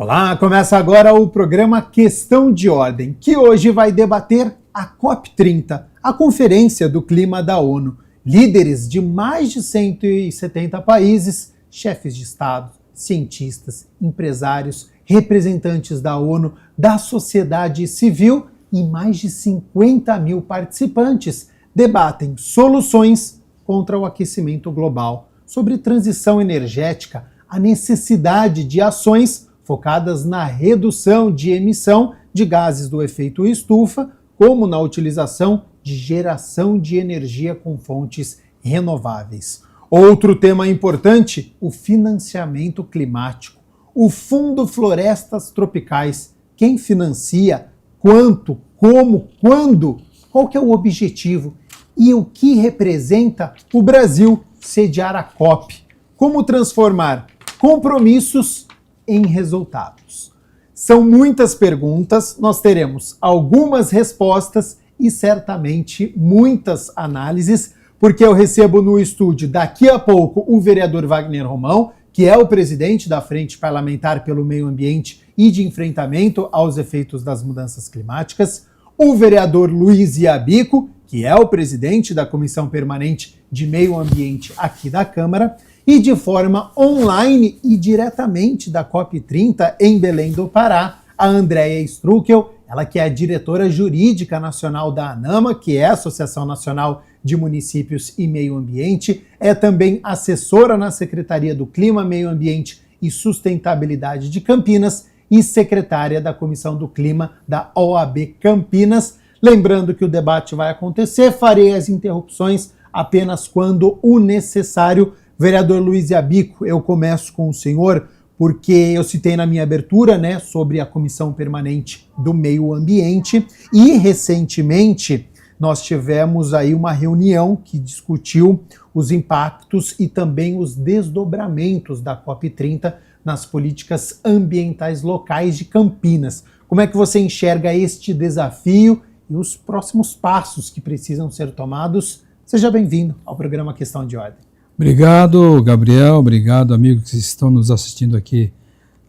Olá, começa agora o programa Questão de Ordem, que hoje vai debater a COP30, a Conferência do Clima da ONU. Líderes de mais de 170 países, chefes de Estado, cientistas, empresários, representantes da ONU, da sociedade civil e mais de 50 mil participantes debatem soluções contra o aquecimento global, sobre transição energética, a necessidade de ações focadas na redução de emissão de gases do efeito estufa, como na utilização de geração de energia com fontes renováveis. Outro tema importante, o financiamento climático. O Fundo Florestas Tropicais, quem financia, quanto, como, quando, qual que é o objetivo e o que representa o Brasil sediar a COP. Como transformar compromissos em resultados. São muitas perguntas, nós teremos algumas respostas e certamente muitas análises, porque eu recebo no estúdio daqui a pouco o vereador Wagner Romão, que é o presidente da Frente Parlamentar pelo Meio Ambiente e de Enfrentamento aos Efeitos das Mudanças Climáticas, o vereador Luiz Iabico, que é o presidente da Comissão Permanente de Meio Ambiente aqui da Câmara, e de forma online e diretamente da COP30 em Belém do Pará, a Andréia Struckel, ela que é a diretora jurídica nacional da ANAMA, que é a Associação Nacional de Municípios e Meio Ambiente, é também assessora na Secretaria do Clima, Meio Ambiente e Sustentabilidade de Campinas e secretária da Comissão do Clima da OAB Campinas. Lembrando que o debate vai acontecer, farei as interrupções apenas quando o necessário. Vereador Luiz Iabico, eu começo com o senhor, porque eu citei na minha abertura, sobre a Comissão Permanente do Meio Ambiente e, recentemente, nós tivemos aí uma reunião que discutiu os impactos e também os desdobramentos da COP30 nas políticas ambientais locais de Campinas. Como é que você enxerga este desafio e os próximos passos que precisam ser tomados? Seja bem-vindo ao programa Questão de Ordem. Obrigado, Gabriel. Obrigado, amigos que estão nos assistindo aqui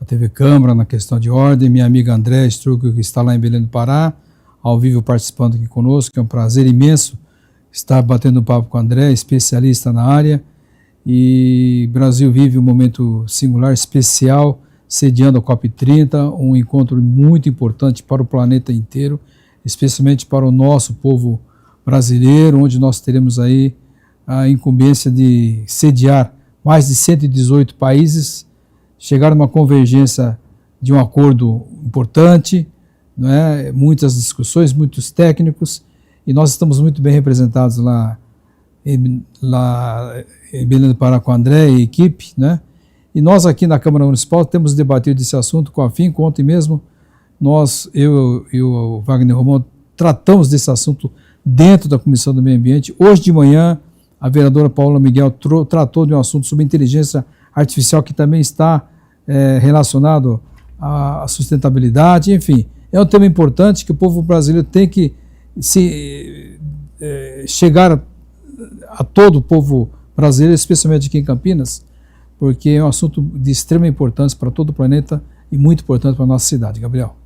na TV Câmara, na Questão de Ordem. Minha amiga Andréia Struckel, que está lá em Belém do Pará, ao vivo participando aqui conosco. É um prazer imenso estar batendo um papo com a Andréia, especialista na área. E o Brasil vive um momento singular, especial, sediando a COP30, um encontro muito importante para o planeta inteiro, especialmente para o nosso povo brasileiro, onde nós teremos aí a incumbência de sediar mais de 118 países, chegar a uma convergência de um acordo importante, muitas discussões, muitos técnicos, e nós estamos muito bem representados lá em Belém do Pará com a André e a equipe, e nós aqui na Câmara Municipal temos debatido esse assunto com a FIM. Ontem mesmo, eu e o Wagner Romão tratamos desse assunto dentro da Comissão do Meio Ambiente. Hoje de manhã, a vereadora Paula Miguel tratou de um assunto sobre inteligência artificial que também está relacionado à sustentabilidade. Enfim, é um tema importante que o povo brasileiro tem que chegar a todo o povo brasileiro, especialmente aqui em Campinas, porque é um assunto de extrema importância para todo o planeta e muito importante para a nossa cidade. Gabriel.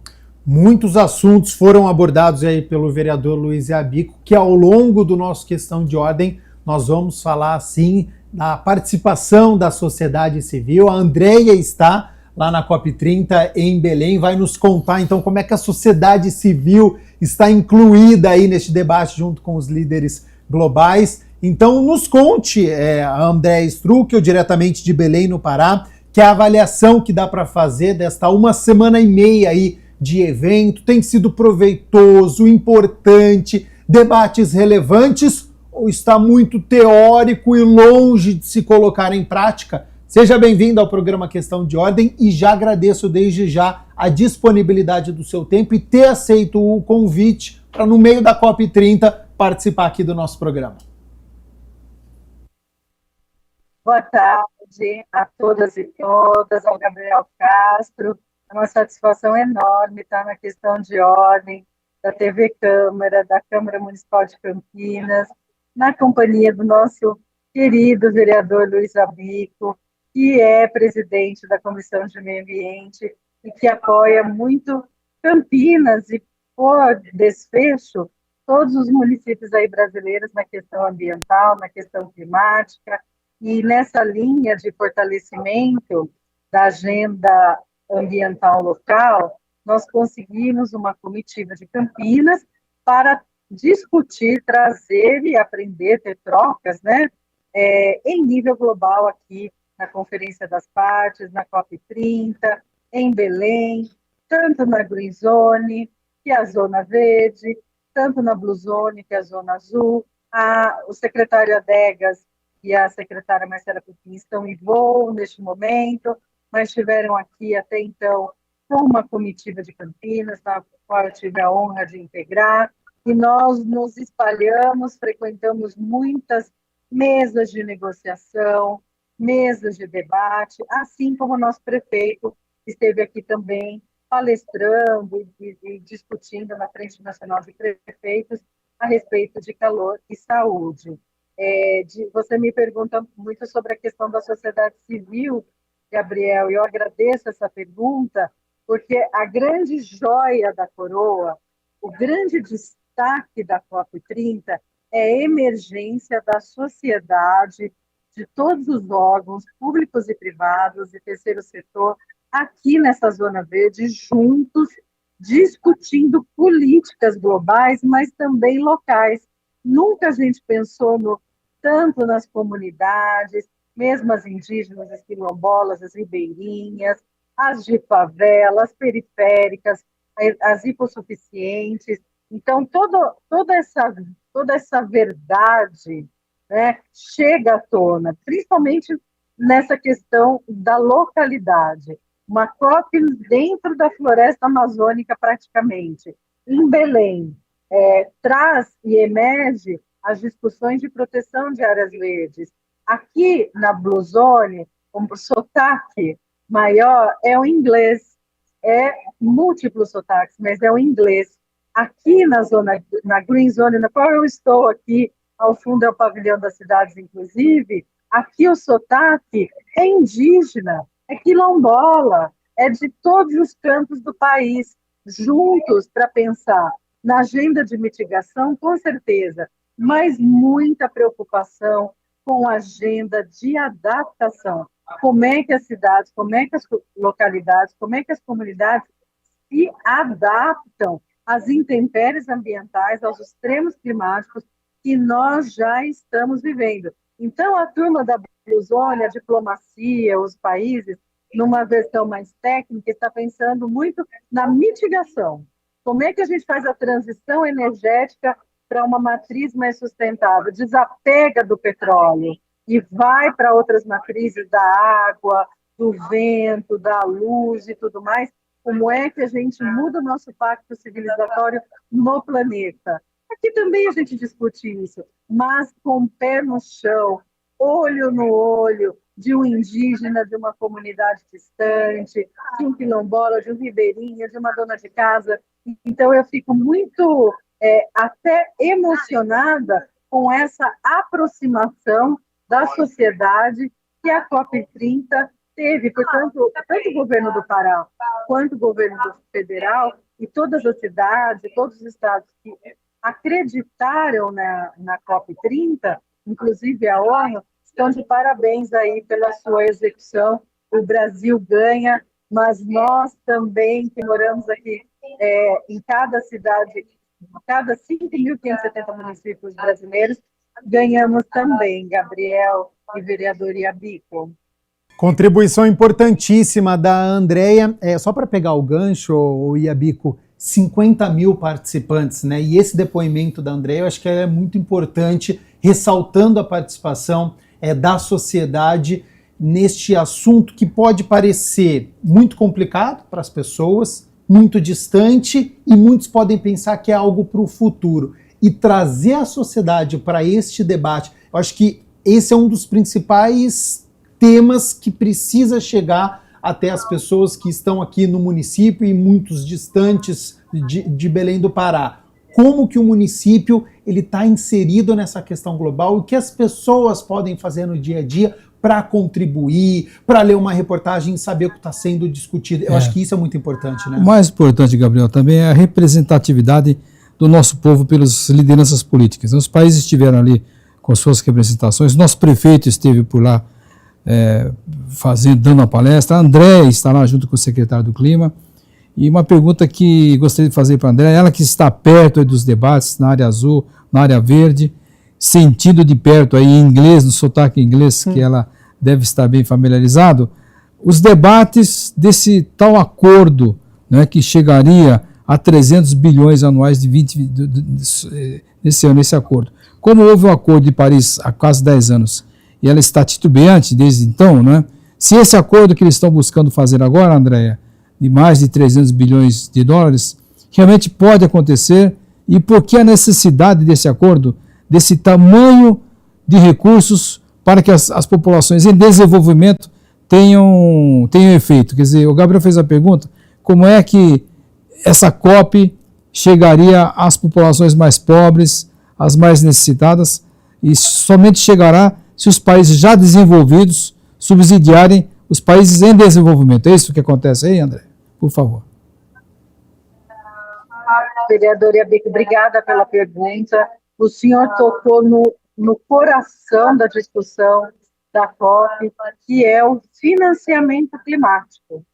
Muitos assuntos foram abordados aí pelo vereador Luiz Iabico, que ao longo do nosso Questão de Ordem nós vamos falar, sim, da participação da sociedade civil. A Andréia está lá na COP30 em Belém, vai nos contar, então, como é que a sociedade civil está incluída aí neste debate junto com os líderes globais. Então, nos conte, a Andréia Struckel, diretamente de Belém, no Pará, que é a avaliação que dá para fazer desta uma semana e meia aí de evento. Tem sido proveitoso, importante, debates relevantes, ou está muito teórico e longe de se colocar em prática? Seja bem-vindo ao programa Questão de Ordem e já agradeço desde já a disponibilidade do seu tempo e ter aceito o convite para, no meio da COP30, participar aqui do nosso programa. Boa tarde a todas e todas, ao Gabriel Castro. É uma satisfação enorme estar na Questão de Ordem da TV Câmara, da Câmara Municipal de Campinas, na companhia do nosso querido vereador Luiz Iabico, que é presidente da Comissão de Meio Ambiente e que apoia muito Campinas e, por desfecho, todos os municípios aí brasileiros na questão ambiental, na questão climática, e nessa linha de fortalecimento da agenda ambiental local, nós conseguimos uma comitiva de Campinas para discutir, trazer e aprender, ter trocas, né, em nível global aqui na Conferência das Partes, na COP30, em Belém, tanto na Green Zone, que é a Zona Verde, tanto na Blue Zone, que é a Zona Azul. O secretário Adegas e a secretária Marcela Putin estão em voo neste momento, mas estiveram aqui até então com uma comitiva de Campinas, na qual eu tive a honra de integrar, e nós nos espalhamos, frequentamos muitas mesas de negociação, mesas de debate, assim como o nosso prefeito esteve aqui também palestrando e discutindo na Frente Nacional de Prefeitos a respeito de calor e saúde. Você me pergunta muito sobre a questão da sociedade civil, Gabriel, e eu agradeço essa pergunta, porque a grande joia da coroa, o grande destaque da COP30 é a emergência da sociedade, de todos os órgãos públicos e privados e terceiro setor, aqui nessa Zona Verde, juntos, discutindo políticas globais, mas também locais. Nunca a gente pensou tanto nas comunidades, mesmo as indígenas, as quilombolas, as ribeirinhas, as de favela, as periféricas, as hipossuficientes. Então, toda essa verdade, né, chega à tona, principalmente nessa questão da localidade. Uma COP dentro da floresta amazônica, praticamente. Em Belém, traz e emerge as discussões de proteção de áreas verdes. Aqui na Blue Zone, o sotaque maior é o inglês, múltiplos sotaques, mas é o inglês. Aqui na Green Zone, na qual eu estou aqui, ao fundo é o pavilhão das cidades, inclusive, aqui o sotaque é indígena, é quilombola, é de todos os cantos do país, juntos para pensar na agenda de mitigação, com certeza, mas muita preocupação com a agenda de adaptação. Como é que as cidades, como é que as localidades, como é que as comunidades se adaptam às intempéries ambientais, aos extremos climáticos que nós já estamos vivendo. Então, a turma da Blue Zone, a diplomacia, os países, numa versão mais técnica, está pensando muito na mitigação. Como é que a gente faz a transição energética para uma matriz mais sustentável? Desapega do petróleo e vai para outras matrizes da água, do vento, da luz e tudo mais. Como é que a gente muda o nosso pacto civilizatório no planeta? Aqui também a gente discute isso, mas com o pé no chão, olho no olho, de um indígena, de uma comunidade distante, de um quilombola, de um ribeirinho, de uma dona de casa. Então, eu fico muito até emocionada com essa aproximação da sociedade que a COP30 teve, portanto, tanto o governo do Pará quanto o governo federal e todas as cidades, todos os estados que acreditaram na COP30, inclusive a ONU, estão de parabéns aí pela sua execução. O Brasil ganha, mas nós também, que moramos aqui em cada cidade, cada 5.570 municípios brasileiros, ganhamos também, Gabriel e vereador Iabico. Contribuição importantíssima da Andréia. Só para pegar o gancho, o Iabico, 50 mil participantes, né? E esse depoimento da Andréia, eu acho que é muito importante, ressaltando a participação da sociedade neste assunto que pode parecer muito complicado para as pessoas, muito distante, e muitos podem pensar que é algo para o futuro. E trazer a sociedade para este debate, eu acho que esse é um dos principais temas que precisa chegar até as pessoas que estão aqui no município e muitos distantes de Belém do Pará. Como que o município está inserido nessa questão global e o que as pessoas podem fazer no dia a dia para contribuir, para ler uma reportagem e saber o que está sendo discutido. Eu acho que isso é muito importante, né? O mais importante, Gabriel, também é a representatividade do nosso povo pelas lideranças políticas. Os países estiveram ali com suas representações, nosso prefeito esteve por lá dando a palestra, a André está lá junto com o secretário do Clima, e uma pergunta que gostaria de fazer para a André, ela que está perto aí dos debates na área azul, na área verde, sentindo de perto aí em inglês, no sotaque inglês, que ela deve estar bem familiarizado, os debates desse tal acordo, né, que chegaria a 300 bilhões anuais nesse ano, esse acordo. Como houve o acordo de Paris há quase 10 anos, e ela está titubeante desde então, né? Se esse acordo que eles estão buscando fazer agora, Andréia, de mais de 300 bilhões de dólares, realmente pode acontecer, e por que a necessidade desse acordo, desse tamanho de recursos para que as populações em desenvolvimento tenham efeito? Quer dizer, o Gabriel fez a pergunta, como é que essa COP chegaria às populações mais pobres, às mais necessitadas, e somente chegará se os países já desenvolvidos subsidiarem os países em desenvolvimento. É isso que acontece aí, André? Por favor. Vereadora Iabic, obrigada pela pergunta. O senhor tocou no coração da discussão da COP, que é o financiamento climático.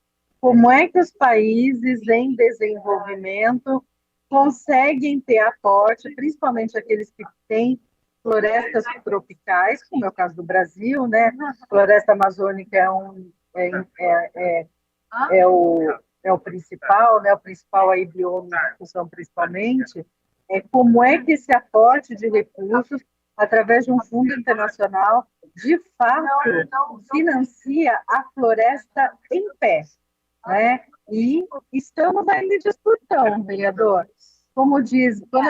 Como é que os países em desenvolvimento conseguem ter aporte, principalmente aqueles que têm florestas tropicais, como é o caso do Brasil, né? Floresta amazônica é o principal, né? O principal aí bioma de discussão principalmente. Como é que esse aporte de recursos, através de um fundo internacional, de fato financia a floresta em pé, né? E estamos ainda em discussão, vereador. Como diz, quando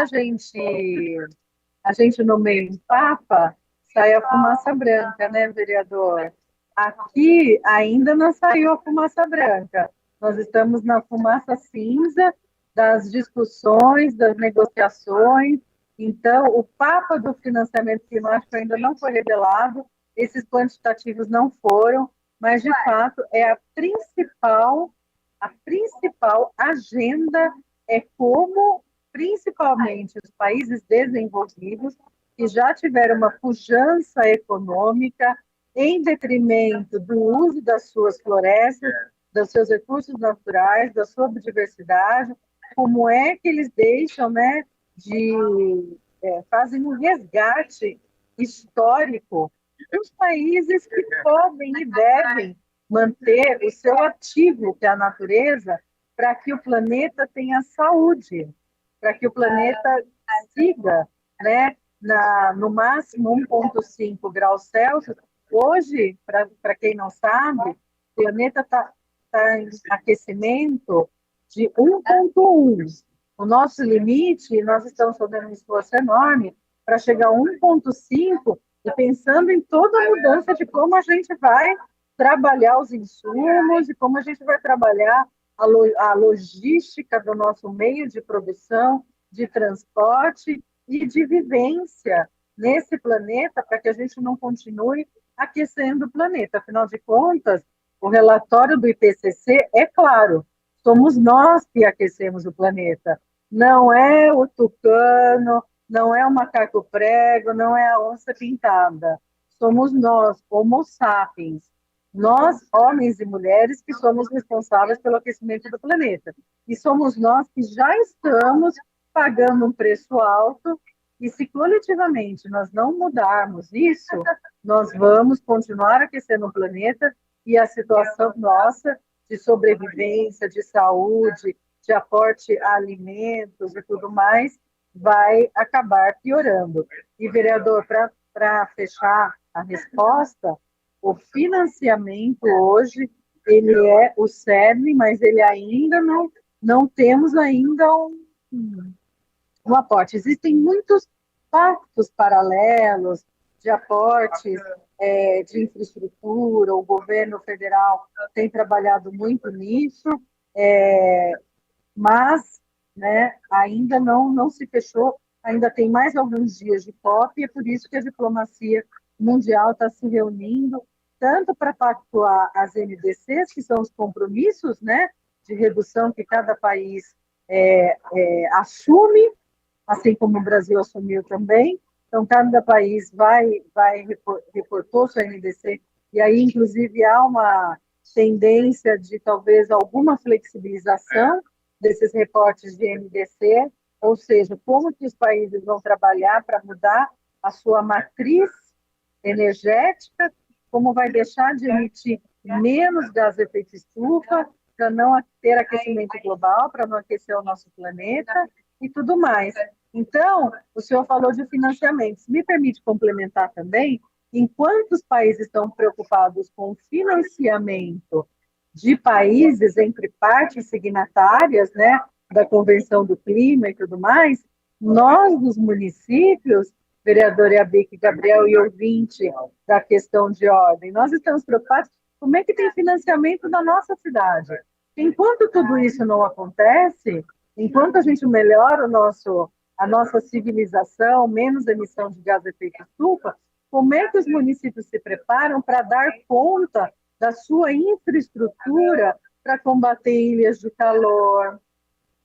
a gente nomeia um papa, sai a fumaça branca, né, vereador? Aqui ainda não saiu a fumaça branca. Nós estamos na fumaça cinza das discussões, das negociações. Então, o papa do financiamento climático ainda não foi revelado, esses quantitativos não foram, mas, de fato, é a principal agenda é como, principalmente, os países desenvolvidos, que já tiveram uma pujança econômica em detrimento do uso das suas florestas, dos seus recursos naturais, da sua biodiversidade, como é que eles deixam, né, fazem um resgate histórico dos países que podem e devem manter o seu ativo, que é a natureza, para que o planeta tenha saúde, para que o planeta siga, né, no máximo 1,5 graus Celsius. Hoje, para quem não sabe, o planeta está em aquecimento de 1,1. O nosso limite, nós estamos fazendo um esforço enorme para chegar a 1,5 e pensando em toda a mudança de como a gente vai trabalhar os insumos e como a gente vai trabalhar a logística do nosso meio de produção, de transporte e de vivência nesse planeta, para que a gente não continue aquecendo o planeta. Afinal de contas, o relatório do IPCC é claro, somos nós que aquecemos o planeta, não é o tucano, não é o macaco prego, não é a onça pintada, somos nós, Homo sapiens, nós, homens e mulheres, que somos responsáveis pelo aquecimento do planeta. E somos nós que já estamos pagando um preço alto, e se coletivamente nós não mudarmos isso, nós vamos continuar aquecendo o planeta e a situação nossa de sobrevivência, de saúde, de aporte a alimentos e tudo mais, vai acabar piorando. E, vereador, para fechar a resposta, o financiamento hoje, ele é o cerne, mas ele ainda não temos ainda um aporte. Existem muitos pactos paralelos de aportes de infraestrutura, o governo federal tem trabalhado muito nisso, mas, né, ainda não se fechou, ainda tem mais alguns dias de COP, e é por isso que a diplomacia mundial está se reunindo tanto para pactuar as NDCs, que são os compromissos, né, de redução que cada país assume, assim como o Brasil assumiu também. Então, cada país reportou sua NDC, e aí, inclusive, há uma tendência de talvez alguma flexibilização desses reportes de NDC, ou seja, como que os países vão trabalhar para mudar a sua matriz energética, como vai deixar de emitir menos gás de efeito estufa, para não ter aquecimento global, para não aquecer o nosso planeta e tudo mais. Então, o senhor falou de financiamentos. Me permite complementar também, enquanto os países estão preocupados com o financiamento de países entre partes signatárias, né, da Convenção do Clima e tudo mais, nós, nos municípios, vereador Iabico, Gabriel e ouvinte da questão de ordem, nós estamos preocupados como é que tem financiamento da nossa cidade. Enquanto tudo isso não acontece, enquanto a gente melhora a nossa civilização, menos emissão de gás de efeito estufa, como é que os municípios se preparam para dar conta da sua infraestrutura para combater ilhas de calor,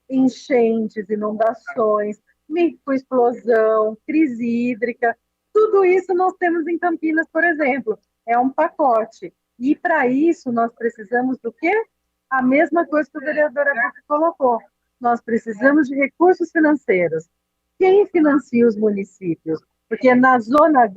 enchentes, inundações, microexplosão, crise hídrica? Tudo isso nós temos em Campinas, por exemplo. É um pacote. E para isso nós precisamos do quê? A mesma coisa que o vereador Abuco colocou. Nós precisamos de recursos financeiros. Quem financia os municípios? Porque na zona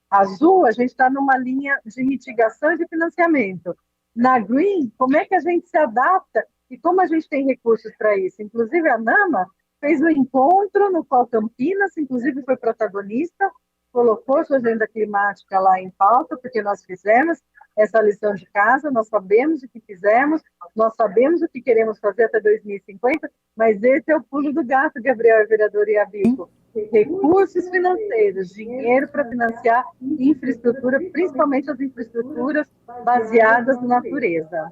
azul, a gente está numa linha de mitigação e de financiamento. Na green, como é que a gente se adapta e como a gente tem recursos para isso? Inclusive, a NAMA fez um encontro no qual Campinas, inclusive, foi protagonista, colocou sua agenda climática lá em pauta, porque nós fizemos essa lição de casa, nós sabemos o que fizemos, nós sabemos o que queremos fazer até 2050, mas esse é o pulo do gato, Gabriel e vereador Iabico. Recursos financeiros, dinheiro para financiar infraestrutura, principalmente as infraestruturas baseadas na natureza.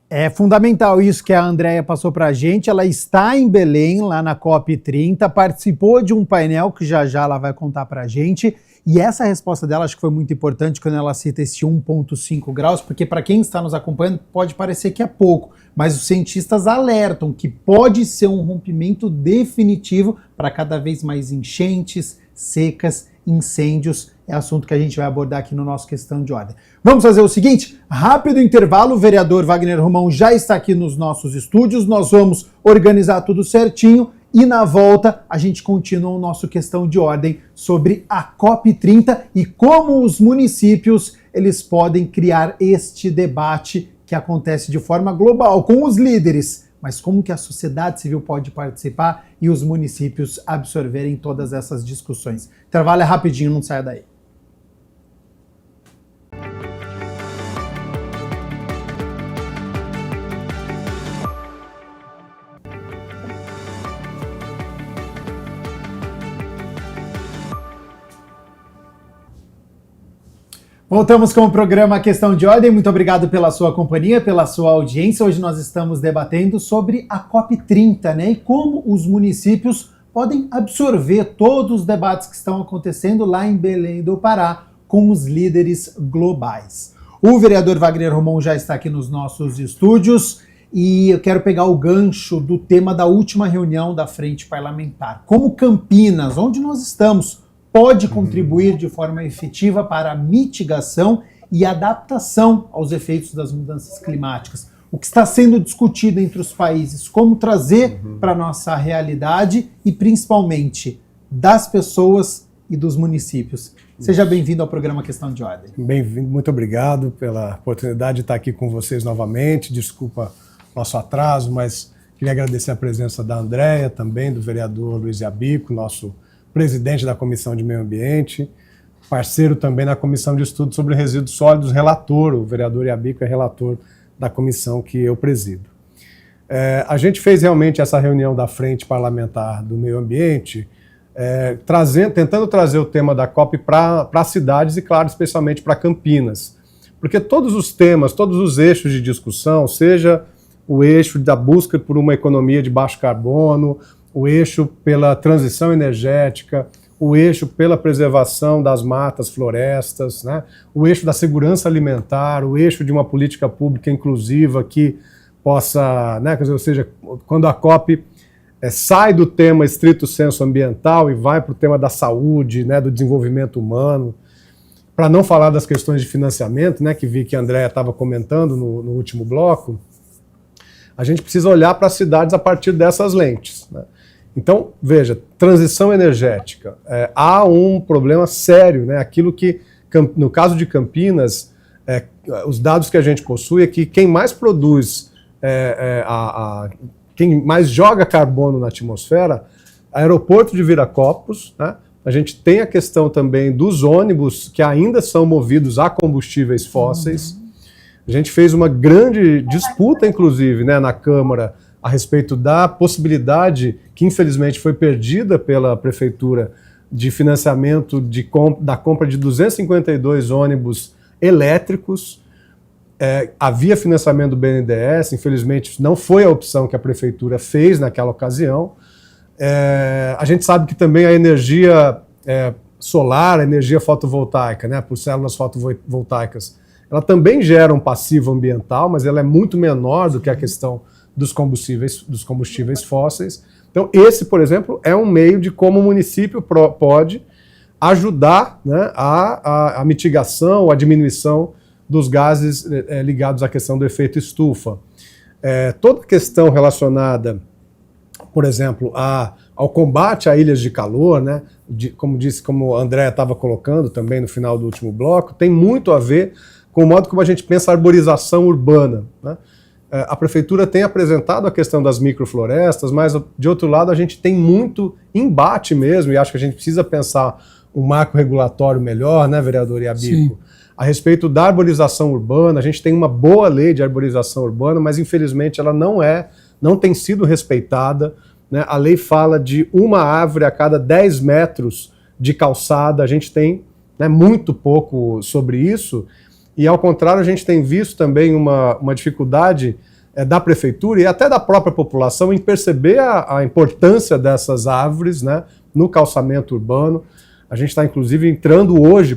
É fundamental isso que a Andréia passou para a gente. Ela está em Belém, lá na COP30, participou de um painel que já ela vai contar para a gente. E essa resposta dela acho que foi muito importante quando ela cita esse 1,5 graus, porque para quem está nos acompanhando pode parecer que é pouco, mas os cientistas alertam que pode ser um rompimento definitivo para cada vez mais enchentes, secas, incêndios. É assunto que a gente vai abordar aqui no nosso Questão de Ordem. Vamos fazer o seguinte, rápido intervalo, o vereador Wagner Romão já está aqui nos nossos estúdios, nós vamos organizar tudo certinho e na volta a gente continua o nosso Questão de Ordem sobre a COP30 e como os municípios eles podem criar este debate que acontece de forma global com os líderes, mas como que a sociedade civil pode participar e os municípios absorverem todas essas discussões. Intervalo é rapidinho, não saia daí. Voltamos com o programa Questão de Ordem. Muito obrigado pela sua companhia, pela sua audiência. Hoje nós estamos debatendo sobre a COP30, né? E como os municípios podem absorver todos os debates que estão acontecendo lá em Belém do Pará com os líderes globais. O vereador Wagner Romão já está aqui nos nossos estúdios e eu quero pegar o gancho do tema da última reunião da Frente Parlamentar. Como Campinas, onde nós estamos, pode contribuir de forma efetiva para a mitigação e adaptação aos efeitos das mudanças climáticas. O que está sendo discutido entre os países, como trazer para a nossa realidade e principalmente das pessoas e dos municípios. Seja bem-vindo ao programa Questão de Ordem. Bem-vindo, muito obrigado pela oportunidade de estar aqui com vocês novamente. Desculpa nosso atraso, mas queria agradecer a presença da Andréia, também do vereador Luiz Iabico, nosso presidente da Comissão de Meio Ambiente, parceiro também na Comissão de Estudo sobre Resíduos Sólidos, relator, o vereador Iabico é relator da comissão que eu presido. A gente fez realmente essa reunião da Frente Parlamentar do Meio Ambiente, tentando trazer o tema da COP para as cidades e, claro, especialmente para Campinas. Porque todos os temas, todos os eixos de discussão, seja o eixo da busca por uma economia de baixo carbono, o eixo pela transição energética, o eixo pela preservação das matas, florestas, né? O eixo da segurança alimentar, o eixo de uma política pública inclusiva que possa, né? Quer dizer, ou seja, quando a COP sai do tema estrito sensu ambiental e vai para o tema da saúde, né, do desenvolvimento humano, para não falar das questões de financiamento, né, que vi que a Andréa estava comentando no último bloco, a gente precisa olhar para as cidades a partir dessas lentes, né? Então, veja, transição energética. Há um problema sério, né? Aquilo que, no caso de Campinas, os dados que a gente possui é que quem mais produz, quem mais joga carbono na atmosfera, aeroporto de Viracopos, né? A gente tem a questão também dos ônibus que ainda são movidos a combustíveis fósseis. A gente fez uma grande disputa, inclusive, né, na Câmara, a respeito da possibilidade, que infelizmente foi perdida pela Prefeitura, de financiamento da compra de 252 ônibus elétricos. Havia financiamento do BNDES, infelizmente não foi a opção que a Prefeitura fez naquela ocasião. A gente sabe que também a energia solar, a energia fotovoltaica, né, por células fotovoltaicas, ela também gera um passivo ambiental, mas ela é muito menor do que a questão dos combustíveis fósseis. Então, esse, por exemplo, é um meio de como o município pode ajudar, né, a mitigação, a diminuição dos gases ligados à questão do efeito estufa. Toda questão relacionada, por exemplo, ao combate a ilhas de calor, né, como a Andréa estava colocando também no final do último bloco, tem muito a ver com o modo como a gente pensa a arborização urbana, né? A Prefeitura tem apresentado a questão das microflorestas, mas, de outro lado, a gente tem muito embate mesmo, e acho que a gente precisa pensar um marco regulatório melhor, né, vereador Iabico? A respeito da arborização urbana. A gente tem uma boa lei de arborização urbana, mas, infelizmente, ela não tem sido respeitada, né? A lei fala de uma árvore a cada 10 metros de calçada. A gente tem, né, muito pouco sobre isso. E, ao contrário, a gente tem visto também uma dificuldade da Prefeitura e até da própria população em perceber a importância dessas árvores, né, no calçamento urbano. A gente está, inclusive,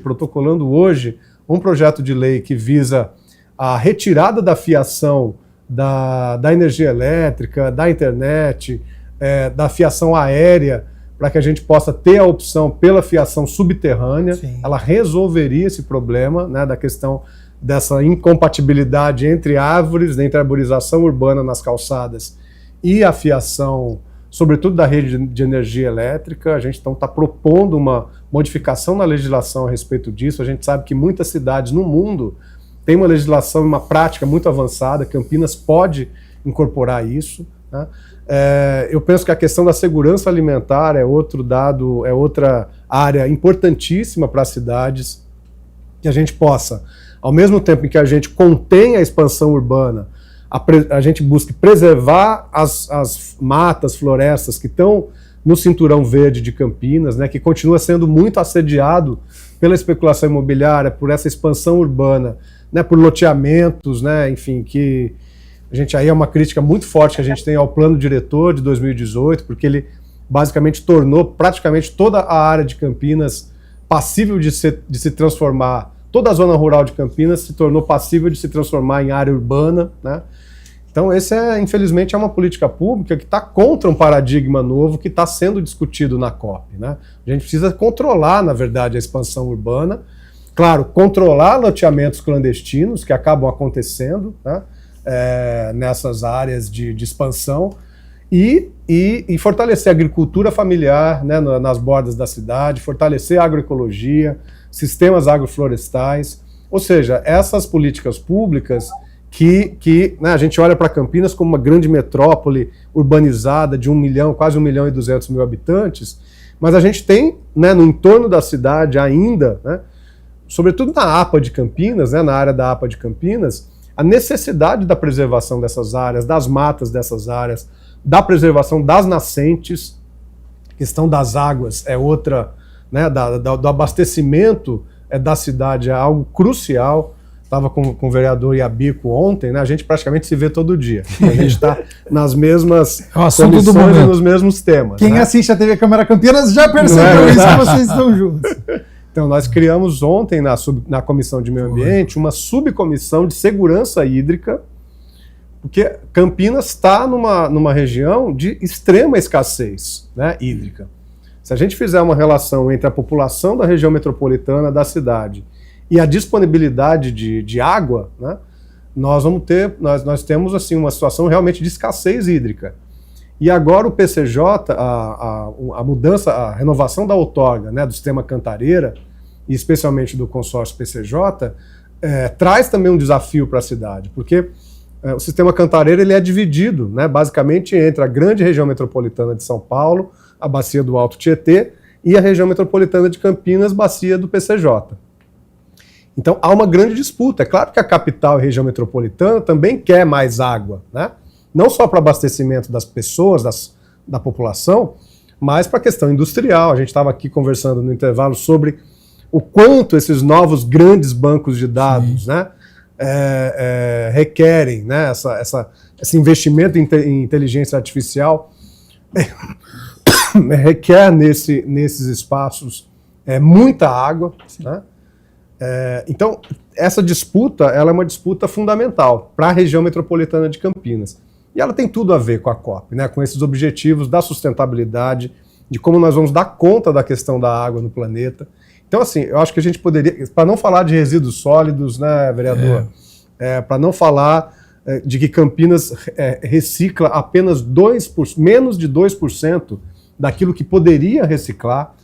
protocolando hoje, um projeto de lei que visa a retirada da fiação da energia elétrica, da internet, da fiação aérea, para que a gente possa ter a opção pela fiação subterrânea. Sim. Ela resolveria esse problema, né, da questão dessa incompatibilidade entre árvores, entre a arborização urbana nas calçadas e a fiação, sobretudo da rede de energia elétrica. A gente então está propondo uma modificação na legislação a respeito disso. A gente sabe que muitas cidades no mundo têm uma legislação e uma prática muito avançada. Campinas pode incorporar isso, né? Eu penso que a questão da segurança alimentar é outro dado, é outra área importantíssima para as cidades, que a gente possa, ao mesmo tempo em que a gente contém a expansão urbana, a gente busque preservar as matas, florestas que estão no cinturão verde de Campinas, né, que continua sendo muito assediado pela especulação imobiliária, por essa expansão urbana, né, por loteamentos, né, enfim, que a gente aí é uma crítica muito forte que a gente tem ao plano diretor de 2018, porque ele basicamente tornou praticamente toda a área de Campinas passível de se transformar, toda a zona rural de Campinas se tornou passível de se transformar em área urbana, né? Então infelizmente, é uma política pública que está contra um paradigma novo que está sendo discutido na COP, né? A gente precisa controlar, na verdade, a expansão urbana, claro, controlar loteamentos clandestinos que acabam acontecendo, né, nessas áreas de expansão, e fortalecer a agricultura familiar, né, nas bordas da cidade, fortalecer a agroecologia, sistemas agroflorestais, ou seja, essas políticas públicas que né, a gente olha para Campinas como uma grande metrópole urbanizada de 1 milhão, quase 1.200.000 habitantes, mas a gente tem, né, no entorno da cidade ainda, né, sobretudo na APA de Campinas, né, na área da APA de Campinas, a necessidade da preservação dessas áreas, das matas dessas áreas, da preservação das nascentes, a questão das águas é outra, né, do abastecimento da cidade é algo crucial. estava com o vereador Iabico ontem, né? A gente praticamente se vê todo dia. A gente está nas mesmas comissões e nos mesmos temas. Quem assiste a TV Câmara Campinas já percebeu isso, que vocês estão juntos. Então, nós criamos ontem, na Comissão de Meio Ambiente, uma subcomissão de segurança hídrica, porque Campinas está numa região de extrema escassez, né, hídrica. Se a gente fizer uma relação entre a população da região metropolitana da cidade e a disponibilidade de água, né, nós temos assim, uma situação realmente de escassez hídrica. E agora o PCJ, a mudança, a renovação da outorga, né, do sistema Cantareira, e especialmente do consórcio PCJ, traz também um desafio para a cidade, porque o sistema Cantareira ele é dividido, né, basicamente entre a grande região metropolitana de São Paulo, a bacia do Alto Tietê, e a região metropolitana de Campinas, bacia do PCJ. Então há uma grande disputa. É claro que a capital e a região metropolitana também quer mais água, né? Não só para abastecimento das pessoas, da população, mas para a questão industrial. A gente estava aqui conversando no intervalo sobre o quanto esses novos grandes bancos de dados, né, requerem, né, esse investimento em inteligência artificial, requer nesses espaços muita água, né? Então, essa disputa ela é uma disputa fundamental para a região metropolitana de Campinas. E ela tem tudo a ver com a COP, né, com esses objetivos da sustentabilidade, de como nós vamos dar conta da questão da água no planeta. Então, assim, eu acho que a gente poderia, para não falar de resíduos sólidos, né, vereador, para não falar de que Campinas recicla apenas menos de 2% daquilo que poderia reciclar,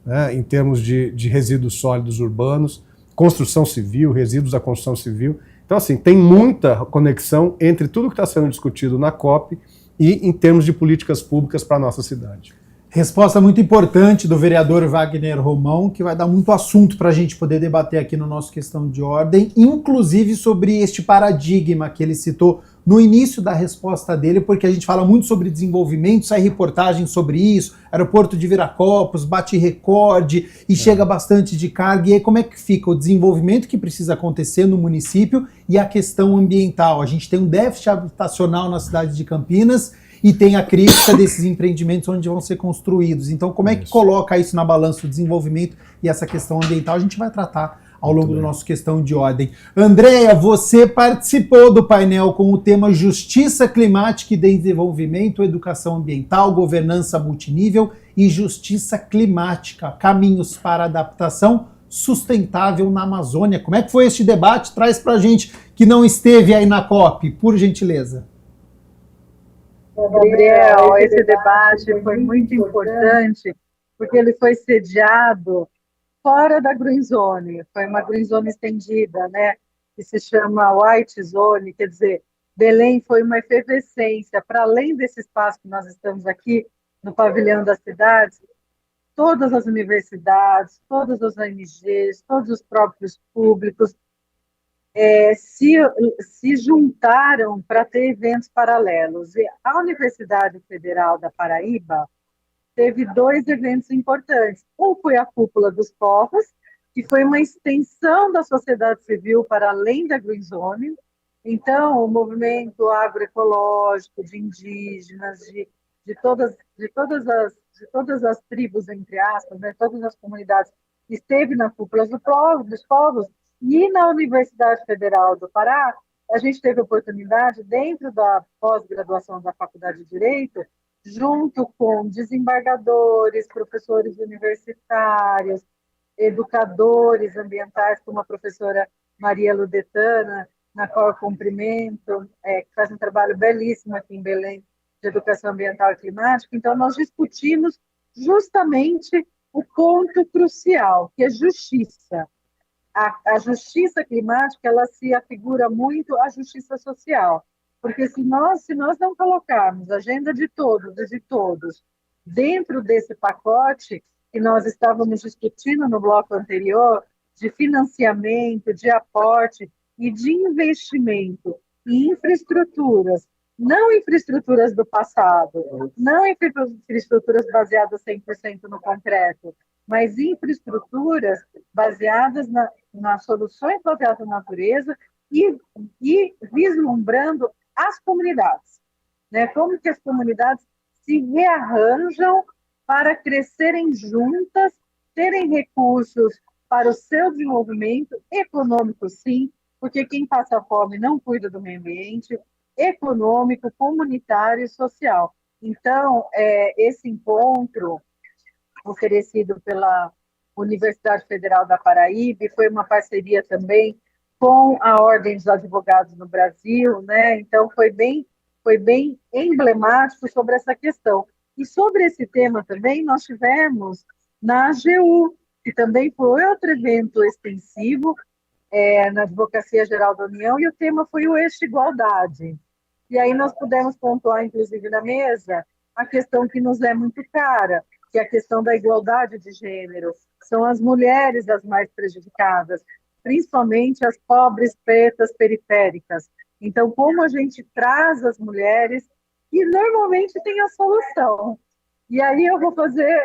né, em termos de resíduos sólidos urbanos, construção civil, resíduos da construção civil. Então, assim, tem muita conexão entre tudo que está sendo discutido na COP e em termos de políticas públicas para a nossa cidade. Resposta muito importante do vereador Wagner Romão, que vai dar muito assunto para a gente poder debater aqui no nosso Questão de Ordem, inclusive sobre este paradigma que ele citou no início da resposta dele, porque a gente fala muito sobre desenvolvimento, sai reportagem sobre isso, aeroporto de Viracopos, bate recorde e chega bastante de carga. E aí como é que fica o desenvolvimento que precisa acontecer no município e a questão ambiental? A gente tem um déficit habitacional na cidade de Campinas e tem a crítica desses empreendimentos onde vão ser construídos. Então como é que coloca isso na balança, o desenvolvimento e essa questão ambiental? A gente vai tratar ao longo do nosso Questão de Ordem. Andréia, você participou do painel com o tema Justiça Climática e Desenvolvimento, Educação Ambiental, Governança Multinível e Justiça Climática, Caminhos para Adaptação Sustentável na Amazônia. Como é que foi este debate? Traz para a gente que não esteve aí na COP, por gentileza. Gabriel, esse debate foi muito importante, porque ele foi sediado fora da Green Zone, foi uma Green Zone estendida, né, que se chama White Zone, quer dizer, Belém foi uma efervescência, para além desse espaço que nós estamos aqui, no pavilhão das cidades, todas as universidades, todas as ONGs, todos os próprios públicos se juntaram para ter eventos paralelos. E a Universidade Federal da Paraíba teve 2 eventos importantes. Um foi a Cúpula dos Povos, que foi uma extensão da sociedade civil para além da Green Zone. Então, o movimento agroecológico de indígenas, de todas as tribos, entre aspas, né, todas as comunidades, esteve na Cúpula dos Povos, e na Universidade Federal do Pará, a gente teve a oportunidade, dentro da pós-graduação da Faculdade de Direito, junto com desembargadores, professores universitários, educadores ambientais, como a professora Maria Ludetana, na qual eu cumprimento, que faz um trabalho belíssimo aqui em Belém, de educação ambiental e climática. Então, nós discutimos justamente o ponto crucial, que é justiça. A justiça climática, ela se afigura muito à justiça social, porque se nós não colocarmos a agenda de todos e de todos dentro desse pacote que nós estávamos discutindo no bloco anterior, de financiamento, de aporte e de investimento em infraestruturas não infraestruturas do passado, não infraestruturas baseadas 100% no concreto, mas infraestruturas baseadas nas soluções baseadas na natureza e vislumbrando as comunidades, né? Como que as comunidades se rearranjam para crescerem juntas, terem recursos para o seu desenvolvimento econômico, sim, porque quem passa fome não cuida do meio ambiente, econômico, comunitário e social. Então, esse encontro oferecido pela Universidade Federal da Paraíba foi uma parceria também com a Ordem dos Advogados no Brasil, né? Então, foi bem emblemático sobre essa questão. E sobre esse tema também, nós tivemos na AGU, que também foi outro evento extensivo na Advocacia Geral da União, e o tema foi o eixo igualdade. E aí nós pudemos pontuar, inclusive, na mesa, a questão que nos é muito cara, que é a questão da igualdade de gênero. São as mulheres as mais prejudicadas, principalmente as pobres, pretas, periféricas. Então, como a gente traz as mulheres que normalmente têm a solução. E aí eu vou fazer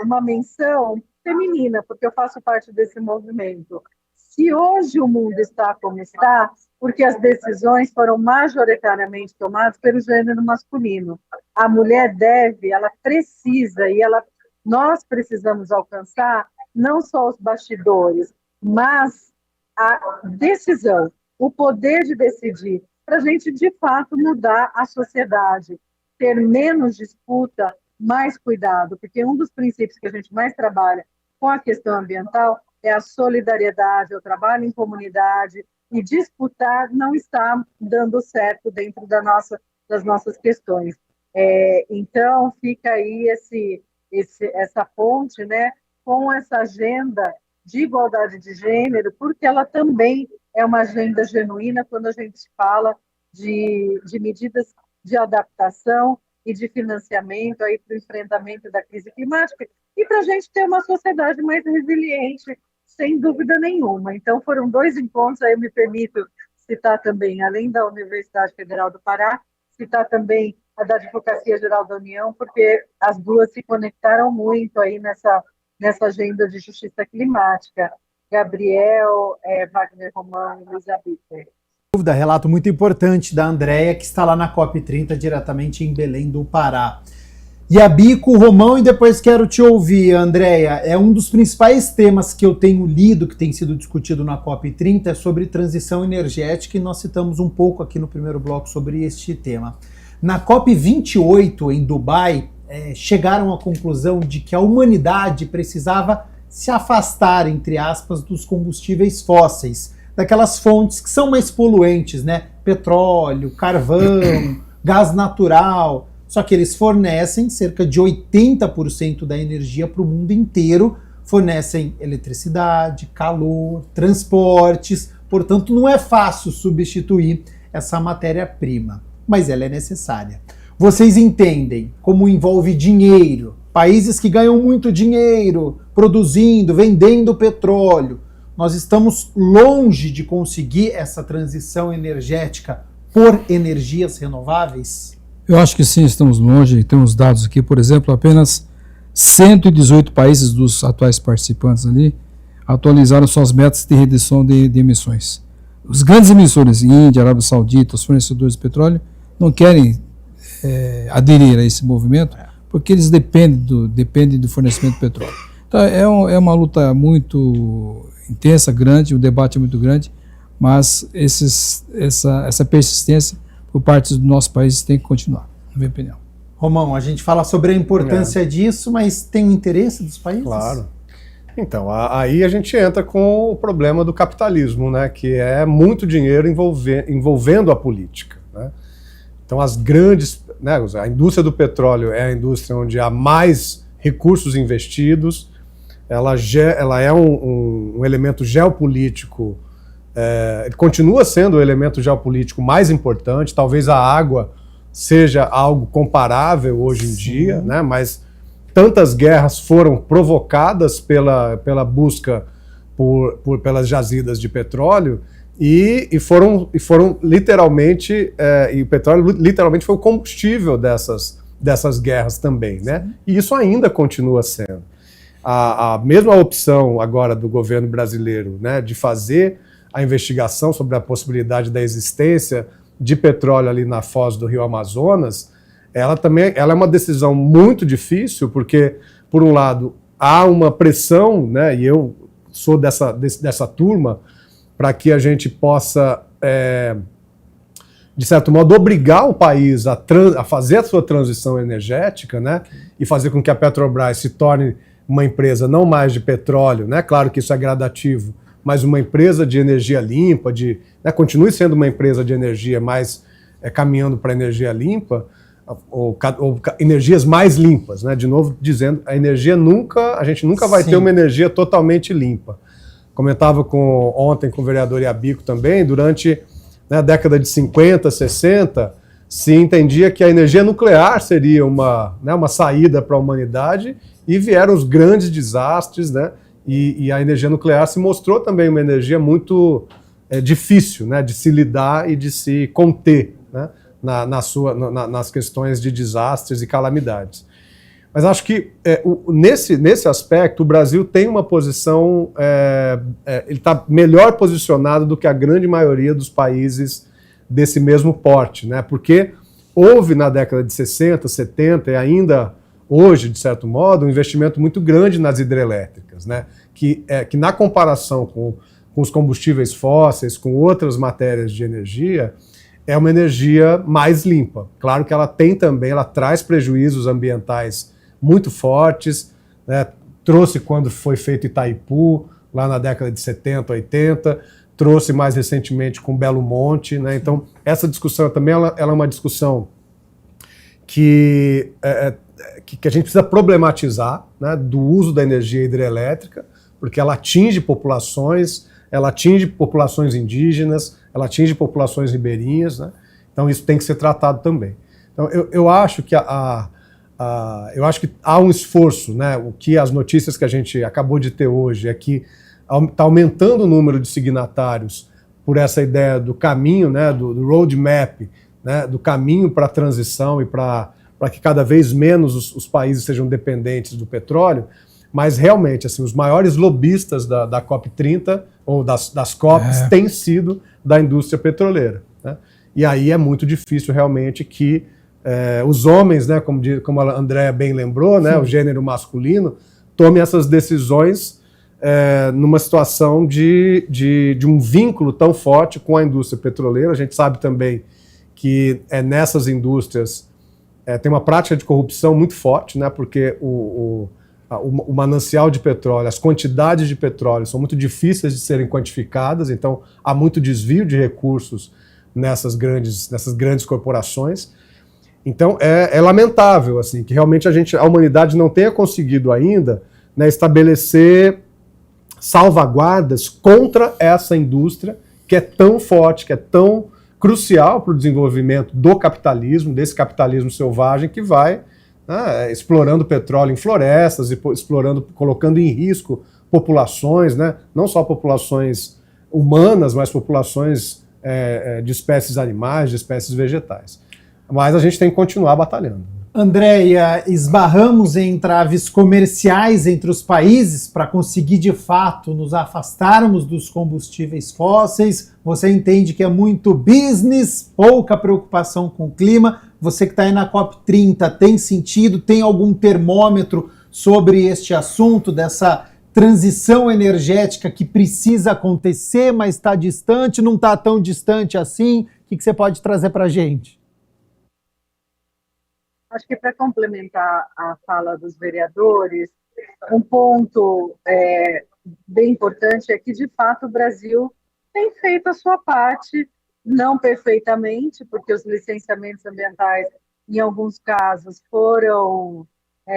uma menção feminina, porque eu faço parte desse movimento. Se hoje o mundo está como está, porque as decisões foram majoritariamente tomadas pelo gênero masculino. A mulher ela precisa, nós precisamos alcançar não só os bastidores, mas a decisão, o poder de decidir, para a gente, de fato, mudar a sociedade, ter menos disputa, mais cuidado, porque um dos princípios que a gente mais trabalha com a questão ambiental é a solidariedade, o trabalho em comunidade, e disputar não está dando certo dentro das nossas questões. Então, fica aí essa ponte, né, com essa agenda de igualdade de gênero, porque ela também é uma agenda genuína quando a gente fala de medidas de adaptação e de financiamento para o enfrentamento da crise climática e para a gente ter uma sociedade mais resiliente, sem dúvida nenhuma. Então, foram 2 encontros, aí eu me permito citar também, além da Universidade Federal do Pará, citar também a da Advocacia Geral da União, porque as duas se conectaram muito aí nessa agenda de justiça climática. Gabriel, Wagner Romão e Luiz Abíter. Relato muito importante da Andréia, que está lá na COP30, diretamente em Belém do Pará. E a Bico, Romão, e depois quero te ouvir, Andréia. É um dos principais temas que eu tenho lido, que tem sido discutido na COP30, é sobre transição energética, e nós citamos um pouco aqui no primeiro bloco sobre este tema. Na COP28, em Dubai, chegaram à conclusão de que a humanidade precisava se afastar, entre aspas, dos combustíveis fósseis, daquelas fontes que são mais poluentes, né? Petróleo, carvão, gás natural. Só que eles fornecem cerca de 80% da energia para o mundo inteiro, fornecem eletricidade, calor, transportes, portanto não é fácil substituir essa matéria-prima, mas ela é necessária. Vocês entendem como envolve dinheiro, países que ganham muito dinheiro produzindo, vendendo petróleo. Nós estamos longe de conseguir essa transição energética por energias renováveis? Eu acho que sim, estamos longe. Temos dados aqui, por exemplo, apenas 118 países dos atuais participantes ali atualizaram suas metas de redução de emissões. Os grandes emissores, Índia, Arábia Saudita, os fornecedores de petróleo, não querem aderir a esse movimento porque eles dependem do fornecimento de petróleo. Então é uma luta muito intensa, grande, o debate é muito grande, mas essa persistência por parte do nosso país tem que continuar, na minha opinião. Romão, a gente fala sobre a importância disso, mas tem o interesse dos países? Claro. Então, aí a gente entra com o problema do capitalismo, né, que é muito dinheiro envolvendo a política, né? Então, as grandes, né, a indústria do petróleo é a indústria onde há mais recursos investidos, ela é um elemento geopolítico, continua sendo o elemento geopolítico mais importante, talvez a água seja algo comparável hoje em dia, né, mas tantas guerras foram provocadas pela busca pelas jazidas de petróleo, e foram literalmente, e o petróleo literalmente foi o combustível dessas guerras também, né? E isso ainda continua sendo. A mesma opção agora do governo brasileiro, né, de fazer a investigação sobre a possibilidade da existência de petróleo ali na foz do Rio Amazonas, ela é uma decisão muito difícil, porque, por um lado, há uma pressão, né, e eu sou dessa turma, para que a gente possa, de certo modo, obrigar o país a fazer a sua transição energética, né, e fazer com que a Petrobras se torne uma empresa não mais de petróleo, né, claro que isso é gradativo, mas uma empresa de energia limpa, né, continue sendo uma empresa de energia, mas caminhando para energia limpa, ou energias mais limpas, né? De novo dizendo, a gente nunca vai ter uma energia totalmente limpa. Comentava ontem com o vereador Iabico também, durante, né, a década de 50, 60, se entendia que a energia nuclear seria uma saída para a humanidade, e vieram os grandes desastres, né? E a energia nuclear se mostrou também uma energia muito difícil, né, de se lidar e de se conter, né, nas questões de desastres e calamidades. Mas acho que nesse aspecto o Brasil tem uma posição, ele está melhor posicionado do que a grande maioria dos países desse mesmo porte, né, porque houve na década de 60, 70 e ainda hoje, de certo modo, um investimento muito grande nas hidrelétricas, né? Que na comparação com os combustíveis fósseis, com outras matérias de energia, é uma energia mais limpa. Claro que ela traz prejuízos ambientais muito fortes, né? Trouxe quando foi feito Itaipu, lá na década de 70, 80, trouxe mais recentemente com Belo Monte, né? Então, essa discussão também ela é uma discussão que a gente precisa problematizar, né, do uso da energia hidrelétrica, porque ela atinge populações indígenas, ela atinge populações ribeirinhas, né? Então isso tem que ser tratado também. Então eu acho que há um esforço, né? O que as notícias que a gente acabou de ter hoje é que está aumentando o número de signatários por essa ideia do caminho, né, do roadmap, né, do caminho para a transição e para que cada vez menos os países sejam dependentes do petróleo, mas realmente assim, os maiores lobistas da COP30 ou das COPs têm sido da indústria petroleira, né? E aí é muito difícil realmente que os homens, né, como a Andréa bem lembrou, né, o gênero masculino, tome essas decisões numa situação de um vínculo tão forte com a indústria petroleira. A gente sabe também que nessas indústrias tem uma prática de corrupção muito forte, né, porque o manancial de petróleo, as quantidades de petróleo são muito difíceis de serem quantificadas, então há muito desvio de recursos nessas grandes corporações. Então é lamentável assim, que realmente a humanidade não tenha conseguido ainda, né, estabelecer salvaguardas contra essa indústria que é tão forte, que é tão crucial para o desenvolvimento do capitalismo, desse capitalismo selvagem que vai explorando petróleo em florestas, colocando em risco populações, né? Não só populações humanas, mas populações de espécies animais, de espécies vegetais. Mas a gente tem que continuar batalhando. Andréia, esbarramos em entraves comerciais entre os países para conseguir, de fato, nos afastarmos dos combustíveis fósseis. Você entende que é muito business, pouca preocupação com o clima. Você que está aí na COP30, tem sentido? Tem algum termômetro sobre este assunto, dessa transição energética que precisa acontecer, mas está distante, não está tão distante assim? O que você pode trazer para a gente? Acho que para complementar a fala dos vereadores, um ponto bem importante é que, de fato, o Brasil tem feito a sua parte, não perfeitamente, porque os licenciamentos ambientais, em alguns casos, foram,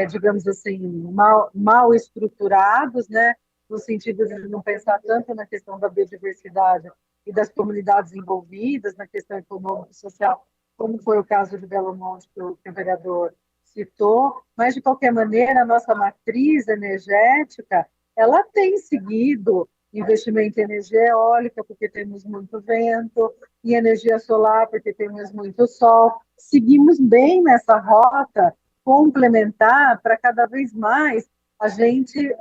digamos assim, mal estruturados, né, no sentido de não pensar tanto na questão da biodiversidade e das comunidades envolvidas, na questão econômica e social, como foi o caso de Belo Monte, que o vereador citou, mas, de qualquer maneira, a nossa matriz energética ela tem seguido investimento em energia eólica, porque temos muito vento, e energia solar, porque temos muito sol. Seguimos bem nessa rota complementar para cada vez mais a gente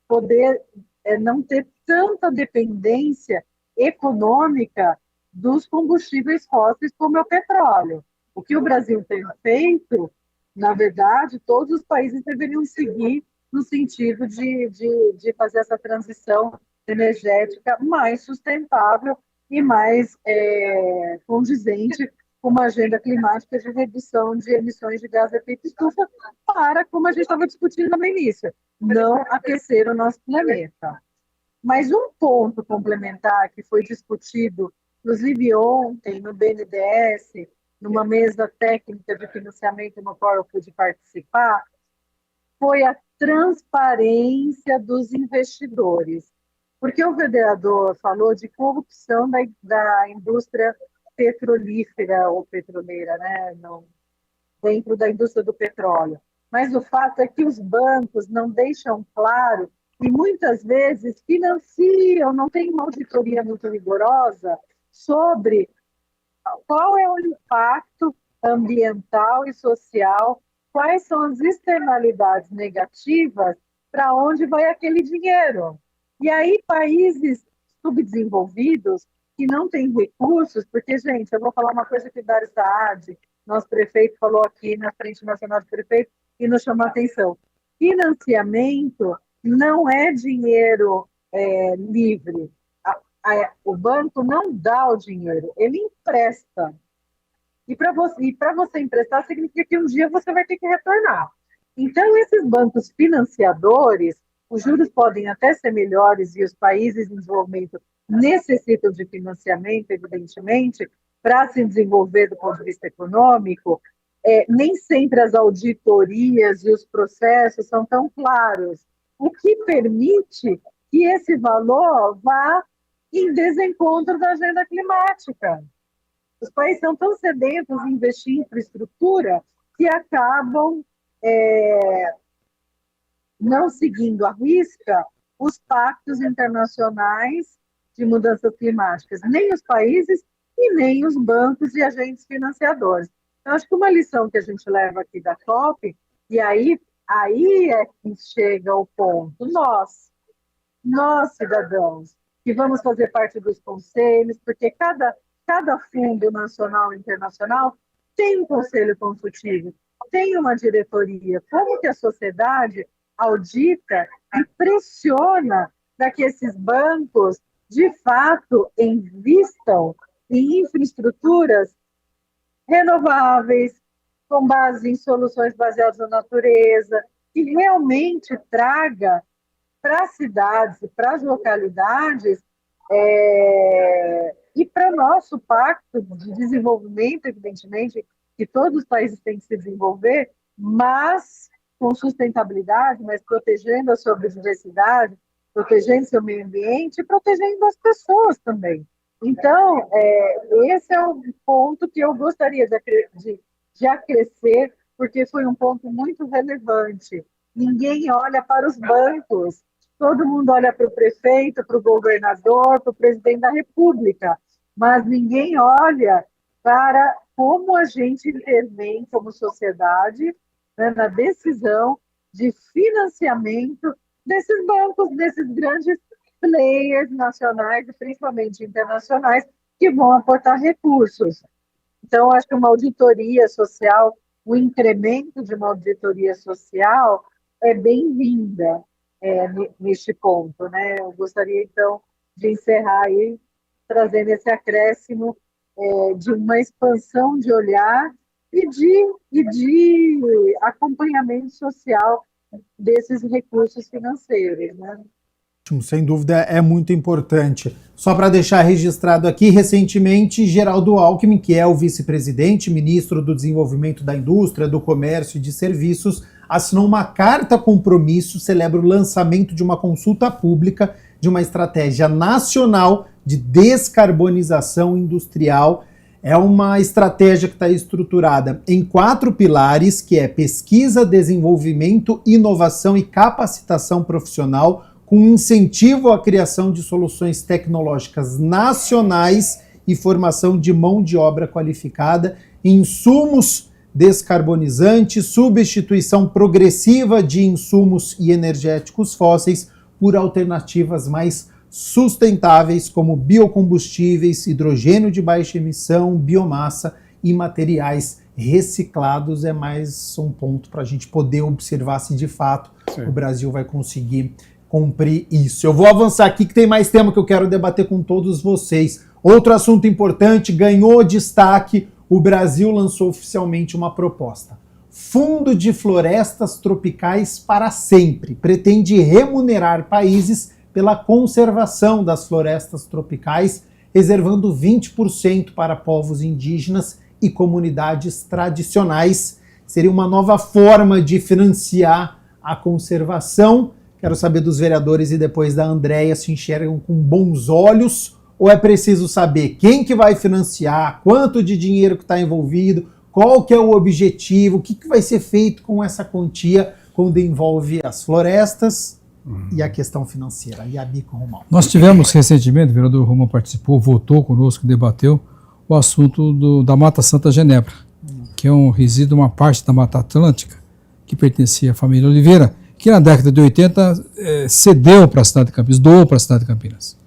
poder não ter tanta dependência econômica dos combustíveis fósseis como é o petróleo. O que o Brasil tem feito, na verdade, todos os países deveriam seguir no sentido de fazer essa transição energética mais sustentável e mais condizente com uma agenda climática de redução de emissões de gás de efeito estufa para, como a gente estava discutindo no início, não aquecer o nosso planeta. Mas um ponto complementar que foi discutido, inclusive ontem, no BNDES, numa mesa técnica de financiamento no qual eu pude participar, foi a transparência dos investidores. Porque o vereador falou de corrupção da indústria petrolífera ou petroleira, né? Dentro da indústria do petróleo. Mas o fato é que os bancos não deixam claro e muitas vezes financiam, não tem uma auditoria muito rigorosa sobre qual é o impacto ambiental e social, quais são as externalidades negativas, para onde vai aquele dinheiro. E aí países subdesenvolvidos que não têm recursos, porque, gente, eu vou falar uma coisa que o Dário Saad, nosso prefeito, falou aqui na Frente Nacional de Prefeitos e nos chamou a atenção. Financiamento não é dinheiro livre. O banco não dá o dinheiro, ele empresta. E para você emprestar, significa que um dia você vai ter que retornar. Então, esses bancos financiadores, os juros podem até ser melhores e os países em desenvolvimento necessitam de financiamento, evidentemente, para se desenvolver do ponto de vista econômico, nem sempre as auditorias e os processos são tão claros, o que permite que esse valor vá em desencontro da agenda climática. Os países são tão sedentos em investir em infraestrutura que acabam não seguindo à risca os pactos internacionais de mudanças climáticas, nem os países e nem os bancos e agentes financiadores. Então, acho que uma lição que a gente leva aqui da COP, e aí é que chega o ponto, nós cidadãos, que vamos fazer parte dos conselhos, porque cada fundo nacional e internacional tem um conselho consultivo, tem uma diretoria. Como que a sociedade audita e pressiona para que esses bancos, de fato, invistam em infraestruturas renováveis, com base em soluções baseadas na natureza, que realmente traga para as cidades e para as localidades e para o nosso pacto de desenvolvimento, evidentemente, que todos os países têm que se desenvolver, mas com sustentabilidade, mas protegendo a sua biodiversidade, protegendo seu meio ambiente e protegendo as pessoas também. Então, esse é um ponto que eu gostaria de acrescer, porque foi um ponto muito relevante. Ninguém olha para os bancos, todo mundo olha para o prefeito, para o governador, para o presidente da República, mas ninguém olha para como a gente intervém como sociedade, né, na decisão de financiamento desses bancos, desses grandes players nacionais e principalmente internacionais que vão aportar recursos. Então, acho que uma auditoria social, o incremento de uma auditoria social é bem-vinda neste ponto, né? Eu gostaria, então, de encerrar aí, trazendo esse acréscimo de uma expansão de olhar e de acompanhamento social desses recursos financeiros, né? Sem dúvida, é muito importante. Só para deixar registrado aqui, recentemente, Geraldo Alckmin, que é o vice-presidente, ministro do Desenvolvimento da Indústria, do Comércio e de Serviços, assinou uma carta compromisso, celebra o lançamento de uma consulta pública de uma estratégia nacional de descarbonização industrial. É uma estratégia que está estruturada em 4 pilares, que é pesquisa, desenvolvimento, inovação e capacitação profissional, com incentivo à criação de soluções tecnológicas nacionais e formação de mão de obra qualificada, insumos descarbonizantes, substituição progressiva de insumos e energéticos fósseis por alternativas mais sustentáveis como biocombustíveis, hidrogênio de baixa emissão, biomassa e materiais reciclados. É mais um ponto para a gente poder observar se de fato o Brasil vai conseguir cumprir isso. Eu vou avançar aqui que tem mais tema que eu quero debater com todos vocês. Outro assunto importante, ganhou destaque, o Brasil lançou oficialmente uma proposta. Fundo de Florestas Tropicais para Sempre. Pretende remunerar países pela conservação das florestas tropicais, reservando 20% para povos indígenas e comunidades tradicionais. Seria uma nova forma de financiar a conservação. Quero saber dos vereadores e depois da Andréia se enxergam com bons olhos ou é preciso saber quem que vai financiar, quanto de dinheiro que está envolvido, qual que é o objetivo, o que vai ser feito com essa quantia quando envolve as florestas e a questão financeira. E a Bico Romão. Nós tivemos recentemente, o vereador Romão participou, votou conosco, debateu o assunto da Mata Santa Genebra, que é um resíduo, uma parte da Mata Atlântica, que pertencia à família Oliveira, que na década de 80 cedeu para a cidade de Campinas, doou para a cidade de Campinas.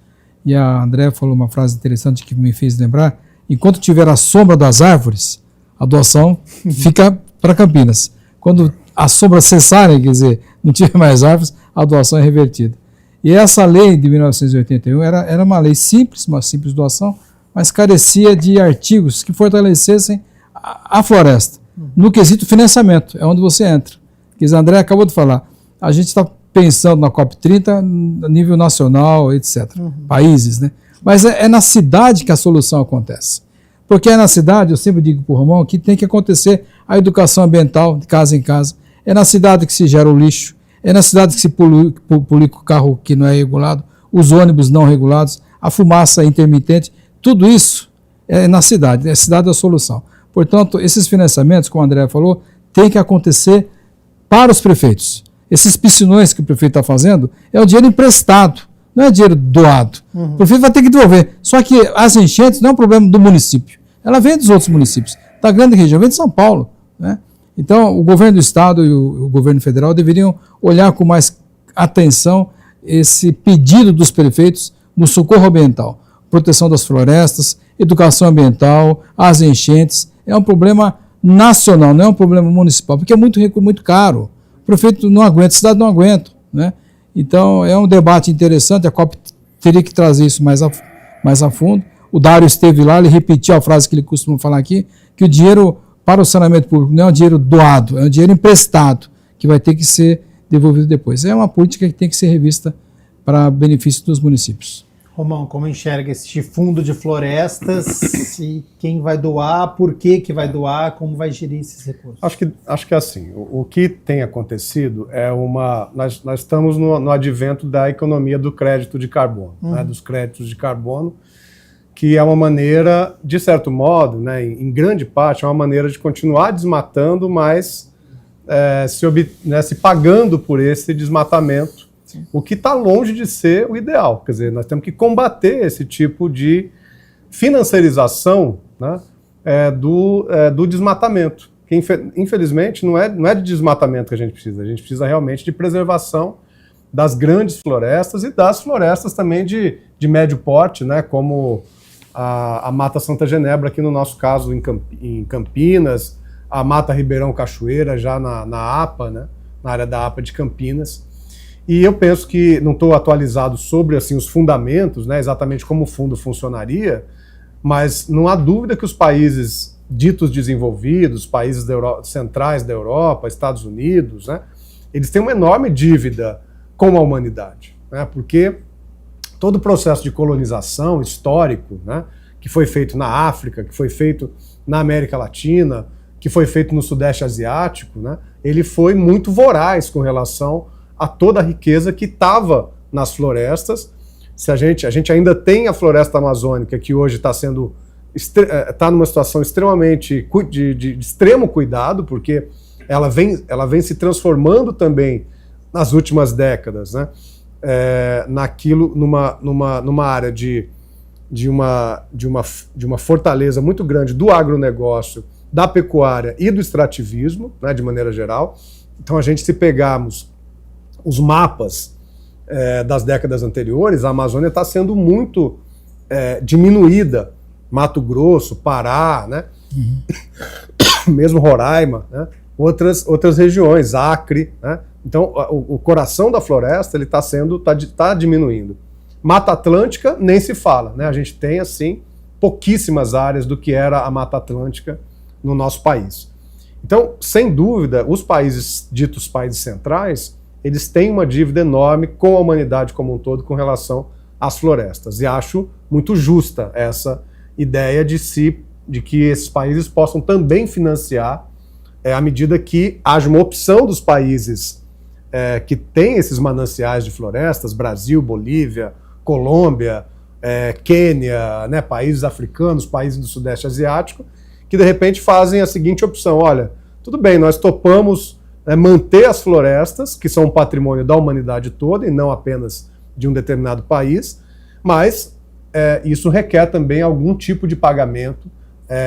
E a Andréa falou uma frase interessante que me fez lembrar: enquanto tiver a sombra das árvores, a doação fica para Campinas. Quando as sombras cessarem, quer dizer, não tiver mais árvores, a doação é revertida. E essa lei de 1981 era uma lei simples, uma simples doação, mas carecia de artigos que fortalecessem a floresta. No quesito financiamento, é onde você entra. Que a Andréa acabou de falar, a gente está pensando na COP30 a nível nacional, etc. Países, né? Mas é na cidade que a solução acontece. Porque é na cidade, eu sempre digo para o Romão, que tem que acontecer a educação ambiental de casa em casa. É na cidade que se gera o lixo, é na cidade que se polui o carro que não é regulado, os ônibus não regulados, a fumaça intermitente, tudo isso é na cidade, a cidade é a solução. Portanto, esses financiamentos, como a Andréa falou, tem que acontecer para os prefeitos. Esses piscinões que o prefeito está fazendo é o dinheiro emprestado, não é dinheiro doado. O prefeito vai ter que devolver. Só que as enchentes não é um problema do município. Ela vem dos outros municípios. Da grande região, vem de São Paulo, né? Então, o governo do estado e o governo federal deveriam olhar com mais atenção esse pedido dos prefeitos no socorro ambiental. Proteção das florestas, educação ambiental, as enchentes. É um problema nacional, não é um problema municipal, porque é muito caro. O prefeito não aguenta, a cidade não aguenta, né? Então, é um debate interessante, a COP teria que trazer isso mais a fundo. O Dário esteve lá, ele repetiu a frase que ele costuma falar aqui, que o dinheiro para o saneamento público não é um dinheiro doado, é um dinheiro emprestado, que vai ter que ser devolvido depois. É uma política que tem que ser revista para benefício dos municípios. Romão, como enxerga este fundo de florestas e quem vai doar, por que vai doar, como vai gerir esses recursos? Acho que assim, o que tem acontecido é nós estamos no advento da economia do crédito de carbono, né, dos créditos de carbono, que é uma maneira, de certo modo, né, em grande parte, é uma maneira de continuar desmatando, mas se pagando por esse desmatamento. Sim. O que está longe de ser o ideal. Quer dizer, nós temos que combater esse tipo de financiarização, né, do desmatamento. Que, infelizmente, não é de desmatamento que a gente precisa realmente de preservação das grandes florestas e das florestas também de médio porte, né, como a Mata Santa Genebra, aqui no nosso caso em Campinas, a Mata Ribeirão Cachoeira, já na APA, né, na área da APA de Campinas. E eu penso que, não estou atualizado sobre assim, os fundamentos, né, exatamente como o fundo funcionaria, mas não há dúvida que os países ditos desenvolvidos, países centrais da Europa, Estados Unidos, né, eles têm uma enorme dívida com a humanidade, né, porque todo o processo de colonização histórico, né, que foi feito na África, que foi feito na América Latina, que foi feito no Sudeste Asiático, né, ele foi muito voraz com relação a toda a riqueza que estava nas florestas. Se a gente ainda tem a floresta amazônica, que hoje está numa situação extremamente de extremo cuidado, porque ela vem se transformando também nas últimas décadas, né, numa área de uma fortaleza muito grande do agronegócio, da pecuária e do extrativismo, né, de maneira geral. Então, se pegarmos os mapas das décadas anteriores, a Amazônia está sendo muito diminuída. Mato Grosso, Pará, né? Mesmo Roraima, né? Outras regiões, Acre, né? Então, o coração da floresta está diminuindo. Mata Atlântica nem se fala, né? A gente tem assim pouquíssimas áreas do que era a Mata Atlântica no nosso país. Então, sem dúvida, os países ditos países centrais, eles têm uma dívida enorme com a humanidade como um todo com relação às florestas. E acho muito justa essa ideia de que esses países possam também financiar à medida que haja uma opção dos países que têm esses mananciais de florestas, Brasil, Bolívia, Colômbia, Quênia, né, países africanos, países do Sudeste Asiático, que de repente fazem a seguinte opção: olha, tudo bem, nós topamos manter as florestas, que são um patrimônio da humanidade toda e não apenas de um determinado país, mas isso requer também algum tipo de pagamento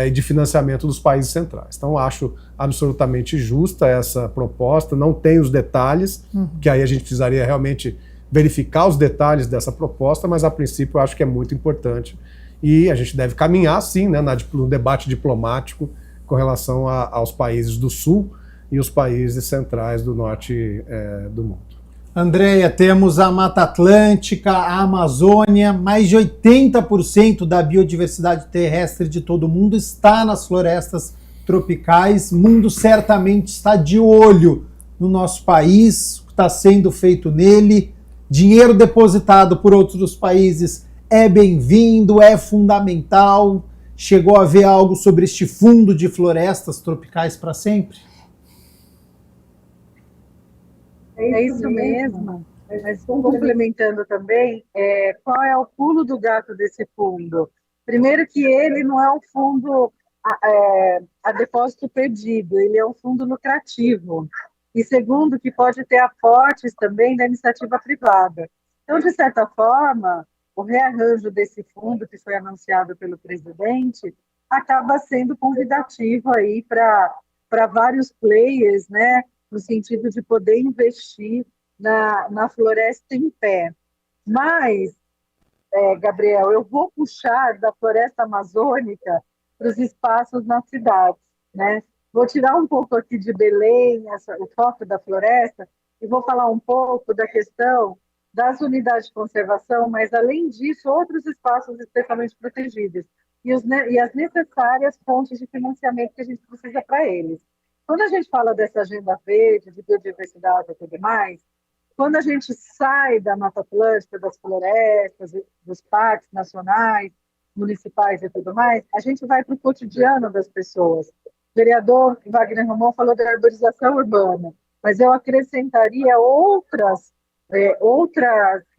e de financiamento dos países centrais. Então, acho absolutamente justa essa proposta, não tem os detalhes, que aí a gente precisaria realmente verificar os detalhes dessa proposta, mas a princípio eu acho que é muito importante e a gente deve caminhar, sim, né, no debate diplomático com relação aos países do Sul e os países centrais do norte do mundo. Andréia, temos a Mata Atlântica, a Amazônia, mais de 80% da biodiversidade terrestre de todo o mundo está nas florestas tropicais. O mundo certamente está de olho no nosso país, o que está sendo feito nele. Dinheiro depositado por outros países é bem-vindo, é fundamental. Chegou a ver algo sobre este fundo de florestas tropicais para sempre? É isso mesmo, mas complementando também, qual é o pulo do gato desse fundo? Primeiro que ele não é um fundo a depósito perdido, ele é um fundo lucrativo. E segundo, que pode ter aportes também da iniciativa privada. Então, de certa forma, o rearranjo desse fundo, que foi anunciado pelo presidente, acaba sendo convidativo aí para vários players, né, no sentido de poder investir na floresta em pé. Mas, Gabriel, eu vou puxar da floresta amazônica para os espaços nas cidades, né? Vou tirar um pouco aqui de Belém, o foco da floresta, e vou falar um pouco da questão das unidades de conservação, mas, além disso, outros espaços especialmente protegidos e as necessárias fontes de financiamento que a gente precisa para eles. Quando a gente fala dessa agenda verde, de biodiversidade e tudo mais, quando a gente sai da Mata Atlântica, das florestas, dos parques nacionais, municipais e tudo mais, a gente vai para o cotidiano das pessoas. O vereador Wagner Romão falou da arborização urbana, mas eu acrescentaria outras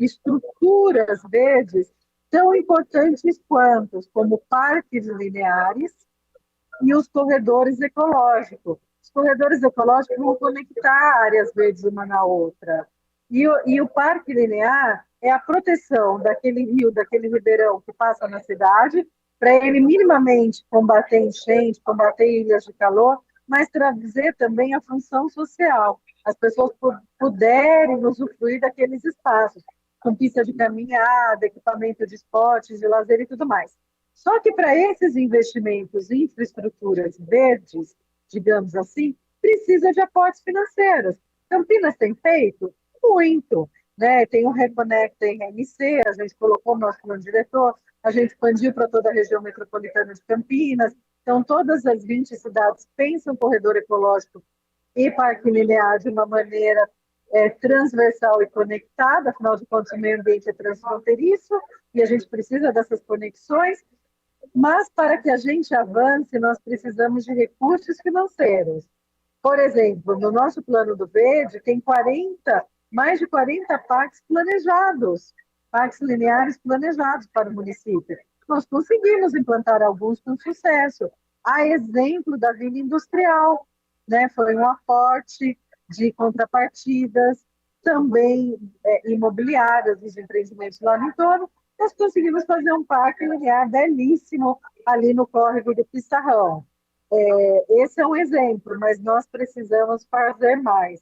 estruturas verdes tão importantes como parques lineares e os corredores ecológicos. Os corredores ecológicos vão conectar áreas verdes uma na outra. E o parque linear é a proteção daquele rio, daquele ribeirão que passa na cidade, para ele minimamente combater enchente, combater ilhas de calor, mas trazer também a função social. As pessoas puderem usufruir daqueles espaços, com pista de caminhada, equipamento de esportes, de lazer e tudo mais. Só que para esses investimentos em infraestruturas verdes, digamos assim, precisa de aportes financeiros. Campinas tem feito? Muito. Né? Tem o Reconecta em RMC, a gente colocou o nosso plano diretor, a gente expandiu para toda a região metropolitana de Campinas. Então, todas as 20 cidades pensam corredor ecológico e parque linear de uma maneira transversal e conectada, afinal de contas, o meio ambiente é transfronteiriço e a gente precisa dessas conexões. Mas, para que a gente avance, nós precisamos de recursos financeiros. Por exemplo, no nosso plano do Verde, tem mais de 40 parques planejados, parques lineares planejados para o município. Nós conseguimos implantar alguns com sucesso. A exemplo da Vila Industrial, né? Foi um aporte de contrapartidas também imobiliárias, os empreendimentos lá no entorno. Nós conseguimos fazer um parque linear belíssimo ali no córrego do Pissarrão. Esse é um exemplo, mas nós precisamos fazer mais.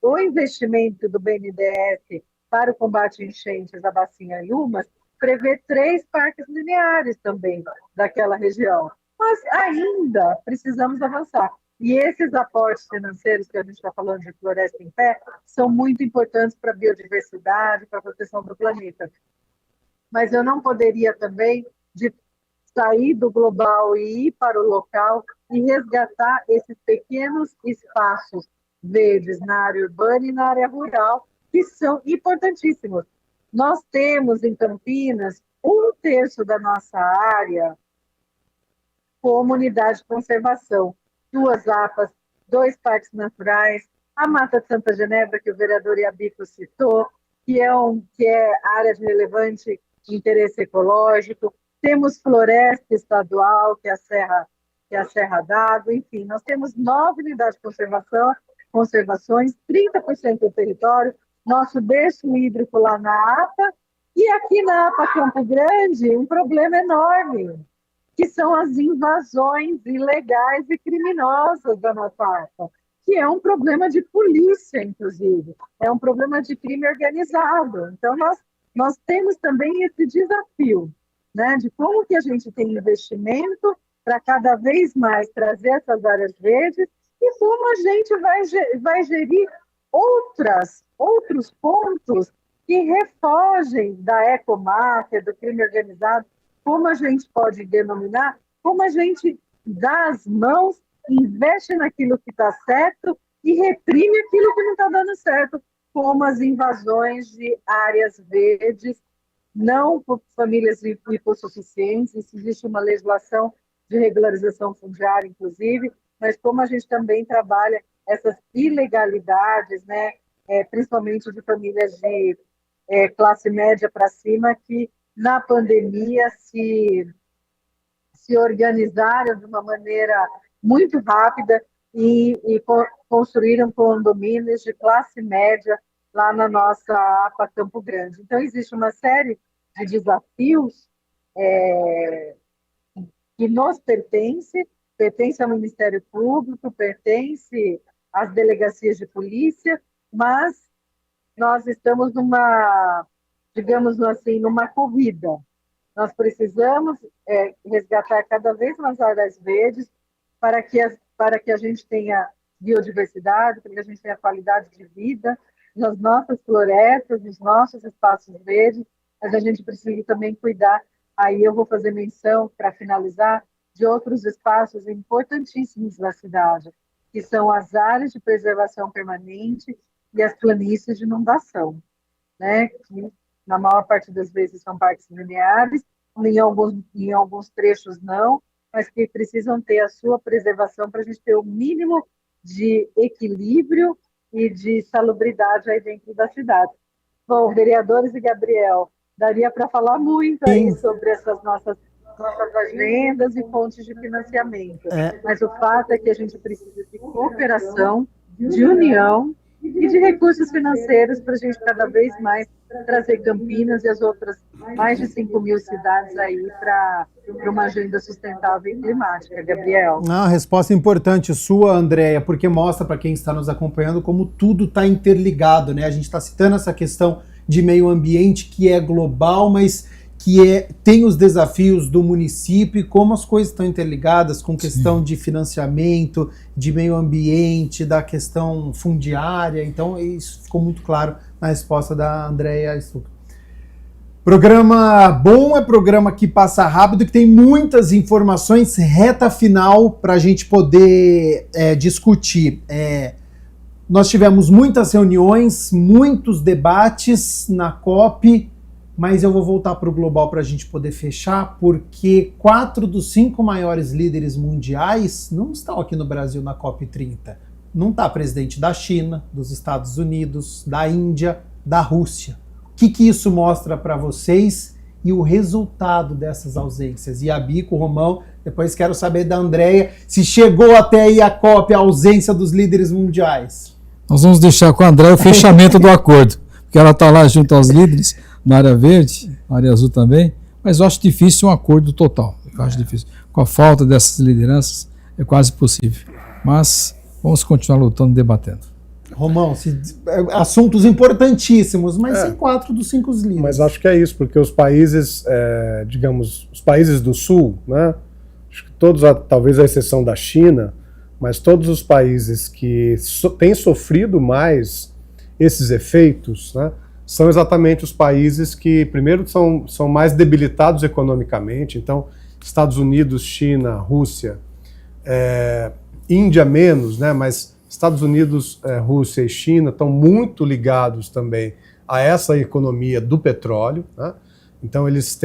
O investimento do BNDES para o combate a enchentes da Bacia Ilhumas prevê 3 parques lineares também daquela região. Mas ainda precisamos avançar. E esses aportes financeiros que a gente está falando de Floresta em Pé são muito importantes para a biodiversidade, para a proteção do planeta. Mas eu não poderia também sair do global e ir para o local e resgatar esses pequenos espaços verdes na área urbana e na área rural, que são importantíssimos. Nós temos em Campinas 1/3 da nossa área como unidade de conservação, 2 APAs, 2 parques naturais, a Mata de Santa Genebra, que o vereador Iabico citou, que é área de relevante interesse ecológico. Temos floresta estadual, que é a Serra d'Água, enfim, nós temos 9 unidades de conservações, 30% do território, nosso berço hídrico lá na APA, e aqui na APA Campo Grande, um problema enorme, que são as invasões ilegais e criminosas da nossa APA, que é um problema de polícia, inclusive, é um problema de crime organizado. Então, nós temos também esse desafio, né, de como que a gente tem investimento para cada vez mais trazer essas áreas verdes e como a gente vai gerir outros pontos que refogem da ecomáfia, do crime organizado, como a gente pode denominar, como a gente dá as mãos, investe naquilo que está certo e reprime aquilo que não está dando certo, como as invasões de áreas verdes, não por famílias hipossuficientes. Isso existe uma legislação de regularização fundiária, inclusive, mas como a gente também trabalha essas ilegalidades, né, principalmente de famílias de classe média para cima, que na pandemia se organizaram de uma maneira muito rápida e construíram condomínios de classe média lá na nossa APA Campo Grande. Então, existe uma série de desafios que nos pertence ao Ministério Público, pertence às delegacias de polícia, mas nós estamos digamos assim, numa corrida. Nós precisamos resgatar cada vez mais áreas verdes para que a gente tenha biodiversidade, para que a gente tenha qualidade de vida nas nossas florestas, nos nossos espaços verdes, mas a gente precisa também cuidar. Aí eu vou fazer menção, para finalizar, de outros espaços importantíssimos da cidade, que são as áreas de preservação permanente e as planícies de inundação, né? Que na maior parte das vezes são parques lineares, em alguns trechos não, mas que precisam ter a sua preservação para a gente ter o mínimo de equilíbrio e de salubridade aí dentro da cidade. Bom, vereadores e Gabriel, daria para falar muito aí sobre essas nossas agendas e fontes de financiamento. Mas o fato é que a gente precisa de cooperação, de união e de recursos financeiros para a gente cada vez mais trazer Campinas e as outras mais de 5.000 cidades aí para uma agenda sustentável e climática. Gabriel. Uma resposta importante sua, Andréia, porque mostra para quem está nos acompanhando como tudo está interligado, né? A gente está citando essa questão de meio ambiente que é global, mas que tem os desafios do município e como as coisas estão interligadas com questão de financiamento, de meio ambiente, da questão fundiária. Então, isso ficou muito claro na resposta da Andréia Stuck. Programa bom, é programa que passa rápido, que tem muitas informações, reta final para a gente poder discutir. Nós tivemos muitas reuniões, muitos debates na COP, mas eu vou voltar para o global para a gente poder fechar, porque 4 dos 5 maiores líderes mundiais não estão aqui no Brasil na COP30. Não está presidente da China, dos Estados Unidos, da Índia, da Rússia. O que isso mostra para vocês e o resultado dessas ausências? Iabico, Romão, depois quero saber da Andréia, se chegou até aí a COP, a ausência dos líderes mundiais. Nós vamos deixar com a André o fechamento do acordo, porque ela está lá junto aos líderes, na área verde, na área azul também, mas eu acho difícil um acordo total. Eu acho difícil. Com a falta dessas lideranças, é quase impossível. Mas vamos continuar lutando, debatendo. Romão, assuntos importantíssimos, mas sem 4 dos 5 líderes. Mas acho que é isso, porque os países, digamos, os países do Sul, né, acho que todos, talvez à exceção da China, mas todos os países que têm sofrido mais esses efeitos, né, são exatamente os países que, primeiro, são mais debilitados economicamente. Então, Estados Unidos, China, Rússia, Índia menos, né, mas Estados Unidos, Rússia e China estão muito ligados também a essa economia do petróleo, né? Então eles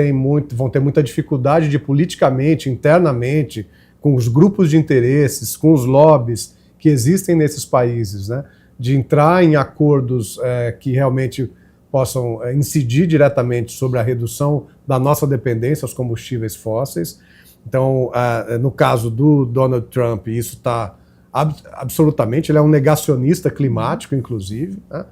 vão ter muita dificuldade de politicamente, internamente, com os grupos de interesses, com os lobbies que existem nesses países, né, de entrar em acordos que realmente possam incidir diretamente sobre a redução da nossa dependência aos combustíveis fósseis. Então, no caso do Donald Trump, isso está absolutamente, ele é um negacionista climático, inclusive, né?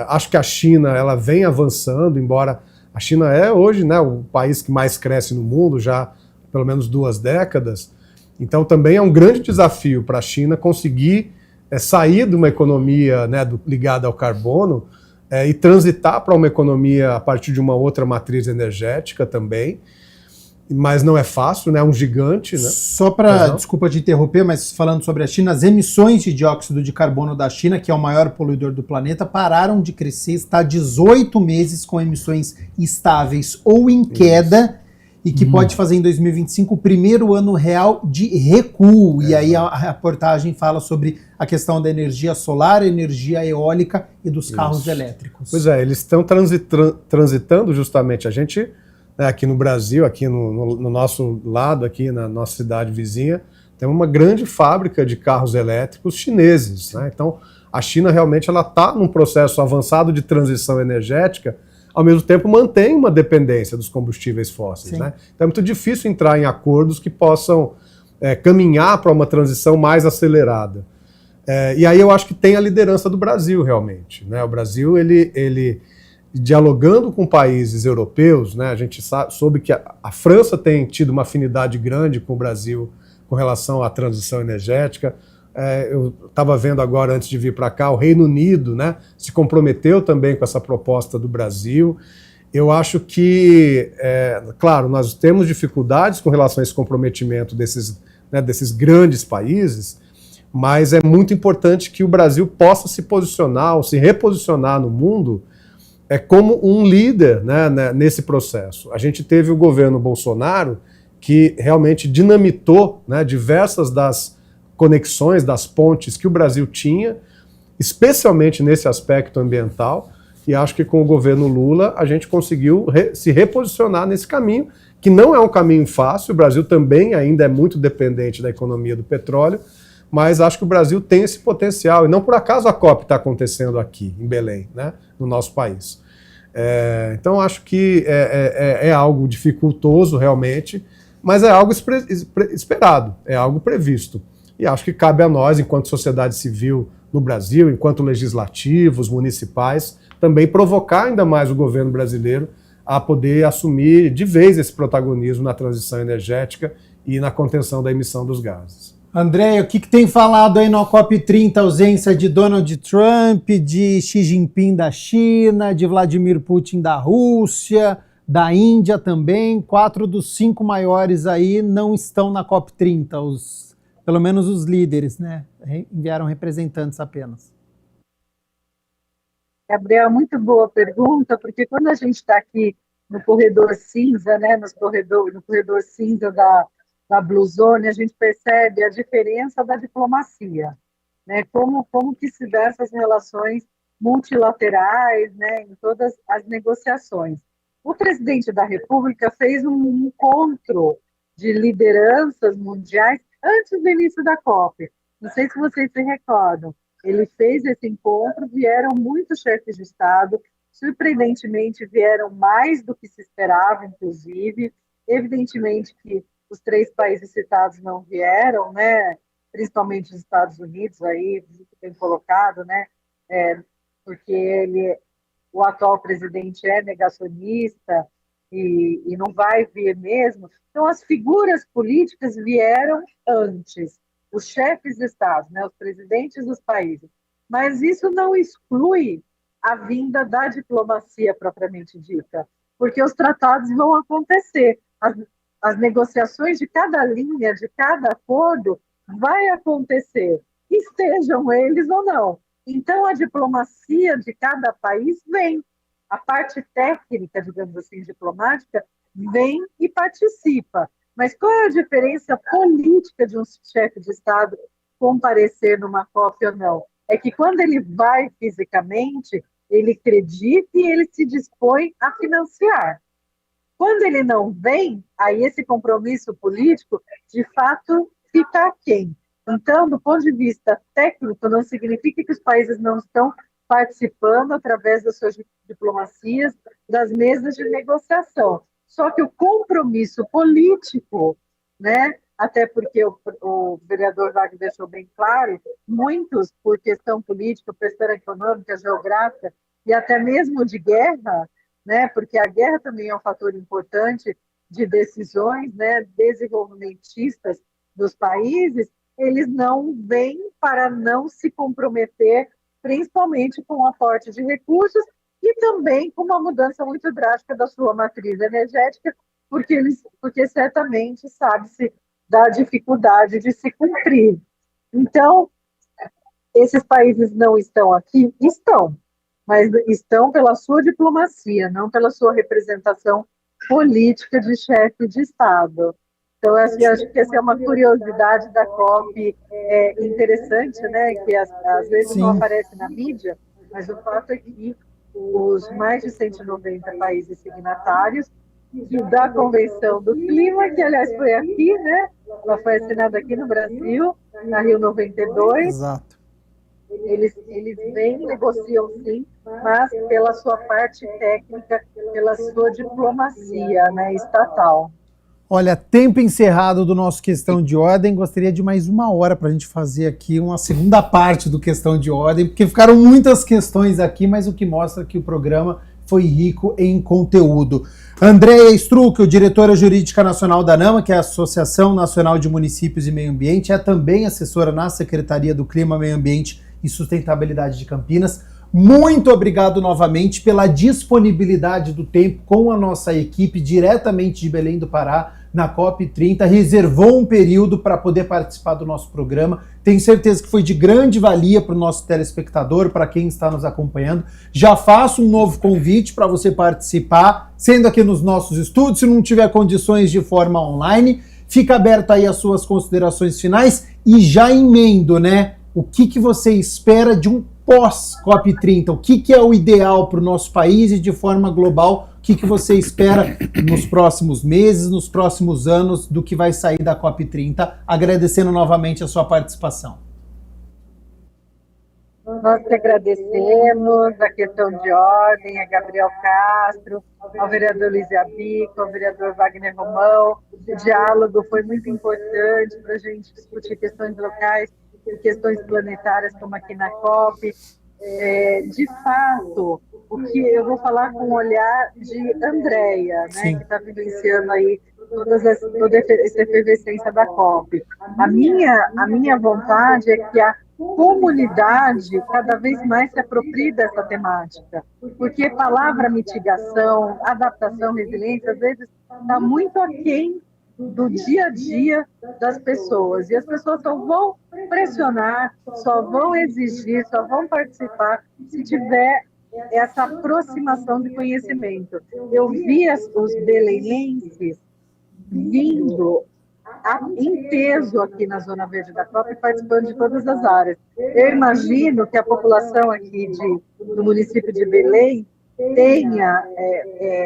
Acho que a China ela vem avançando, embora a China é hoje, né, o país que mais cresce no mundo, já há pelo menos 2 décadas. Então também é um grande desafio para a China conseguir sair de uma economia, né, ligada ao carbono e transitar para uma economia a partir de uma outra matriz energética também. Mas não é fácil, né? É um gigante, né? Só para, desculpa te interromper, mas falando sobre a China, as emissões de dióxido de carbono da China, que é o maior poluidor do planeta, pararam de crescer, está há 18 meses com emissões estáveis ou em queda, e que pode fazer em 2025 o primeiro ano real de recuo. E aí a reportagem fala sobre a questão da energia solar, energia eólica e dos carros elétricos. Pois é, eles estão transitando justamente, a gente... Aqui no Brasil, aqui no nosso lado, aqui na nossa cidade vizinha, tem uma grande fábrica de carros elétricos chineses, né? Então, a China realmente está num processo avançado de transição energética, ao mesmo tempo mantém uma dependência dos combustíveis fósseis, né? Então é muito difícil entrar em acordos que possam caminhar para uma transição mais acelerada. E aí eu acho que tem a liderança do Brasil, realmente, né? O Brasil, ele dialogando com países europeus, né, a gente soube que a França tem tido uma afinidade grande com o Brasil com relação à transição energética. Eu estava vendo agora, antes de vir para cá, o Reino Unido, né, se comprometeu também com essa proposta do Brasil. Eu acho que, claro, nós temos dificuldades com relação a esse comprometimento desses grandes países, mas é muito importante que o Brasil possa se posicionar ou se reposicionar no mundo como um líder, né, nesse processo. A gente teve o governo Bolsonaro que realmente dinamitou, né, diversas das conexões, das pontes que o Brasil tinha, especialmente nesse aspecto ambiental, e acho que com o governo Lula a gente conseguiu se reposicionar nesse caminho, que não é um caminho fácil. O Brasil também ainda é muito dependente da economia do petróleo, mas acho que o Brasil tem esse potencial, e não por acaso a COP está acontecendo aqui, em Belém, né, no nosso país. Então acho que é algo dificultoso realmente, mas é algo esperado, é algo previsto. E acho que cabe a nós, enquanto sociedade civil no Brasil, enquanto legislativos, municipais, também provocar ainda mais o governo brasileiro a poder assumir de vez esse protagonismo na transição energética e na contenção da emissão dos gases. André, o que tem falado aí na COP30? Ausência de Donald Trump, de Xi Jinping da China, de Vladimir Putin da Rússia, da Índia também. 4 dos 5 maiores aí não estão na COP30, pelo menos os líderes, né? Enviaram representantes apenas. Gabriel, muito boa pergunta, porque quando a gente está aqui no corredor cinza, né, no corredor cinza da Blue Zone, a gente percebe a diferença da diplomacia, né? Como que se dá essas relações multilaterais, né, em todas as negociações. O presidente da República fez um encontro de lideranças mundiais antes do início da COP. Não sei se vocês se recordam. Ele fez esse encontro, vieram muitos chefes de Estado, surpreendentemente vieram mais do que se esperava, inclusive. Evidentemente que os 3 países citados não vieram, né? Principalmente os Estados Unidos, aí, tem colocado, né? Porque o atual presidente é negacionista e não vai vir mesmo. Então, as figuras políticas vieram antes, os chefes de Estado, né, os presidentes dos países. Mas isso não exclui a vinda da diplomacia propriamente dita, porque os tratados vão acontecer. As negociações de cada linha, de cada acordo, vai acontecer, estejam eles ou não. Então, a diplomacia de cada país vem. A parte técnica, digamos assim, diplomática, vem e participa. Mas qual é a diferença política de um chefe de Estado comparecer numa COP ou não? É que quando ele vai fisicamente, ele acredita e ele se dispõe a financiar. Quando ele não vem, aí esse compromisso político, de fato, fica aquém. Então, do ponto de vista técnico, não significa que os países não estão participando através das suas diplomacias, das mesas de negociação. Só que o compromisso político, né, até porque o vereador Wagner deixou bem claro, muitos, por questão política, por questão econômica, geográfica e até mesmo de guerra, né, porque a guerra também é um fator importante de decisões, né, desenvolvimentistas dos países, eles não vêm para não se comprometer, principalmente com o aporte de recursos e também com uma mudança muito drástica da sua matriz energética, porque certamente sabe-se da dificuldade de se cumprir. Então, esses países não estão aqui? Estão, mas estão pela sua diplomacia, não pela sua representação política de chefe de Estado. Então, acho que essa é uma curiosidade da COP interessante, né? Que às vezes não aparece na mídia, mas o fato é que os mais de 190 países signatários da Convenção do Clima, que aliás foi aqui, né? Ela foi assinada aqui no Brasil, na Rio 92. Exato. Eles vêm, negociam sim, mas pela sua parte técnica, pela sua diplomacia, né, estatal. Olha, tempo encerrado do nosso Questão de Ordem. Gostaria de mais uma hora para a gente fazer aqui uma segunda parte do Questão de Ordem, porque ficaram muitas questões aqui, mas o que mostra que o programa foi rico em conteúdo. Andréia Struck, diretora jurídica nacional da ANAMA, que é a Associação Nacional de Municípios e Meio Ambiente, é também assessora na Secretaria do Clima, Meio Ambiente e Sustentabilidade de Campinas. Muito obrigado novamente pela disponibilidade do tempo com a nossa equipe diretamente de Belém do Pará, na COP30, reservou um período para poder participar do nosso programa. Tenho certeza que foi de grande valia para o nosso telespectador, para quem está nos acompanhando. Já faço um novo convite para você participar, sendo aqui nos nossos estúdios, se não tiver condições de forma online. Fica aberto aí as suas considerações finais e já emendo, né? O que você espera de um pós-COP30? O que é o ideal para o nosso país e de forma global? O que você espera nos próximos meses, nos próximos anos, do que vai sair da COP30? Agradecendo novamente a sua participação. Nós que agradecemos a Questão de Ordem, a Gabriel Castro, ao vereador Luiz Abico, ao vereador Wagner Romão. O diálogo foi muito importante para a gente discutir questões locais e questões planetárias, como aqui na COP. De fato, o que eu vou falar com o olhar de Andréia, né, que está vivenciando aí toda essa efervescência da COP. A minha vontade é que a comunidade cada vez mais se aproprie dessa temática, porque a palavra mitigação, adaptação, resiliência, às vezes está muito aquém do dia a dia das pessoas, e as pessoas só vão pressionar, só vão exigir, só vão participar se tiver essa aproximação de conhecimento. Eu vi os belenenses vindo em peso aqui na Zona Verde da COP, participando de todas as áreas. Eu imagino que a população aqui do município de Belém tenha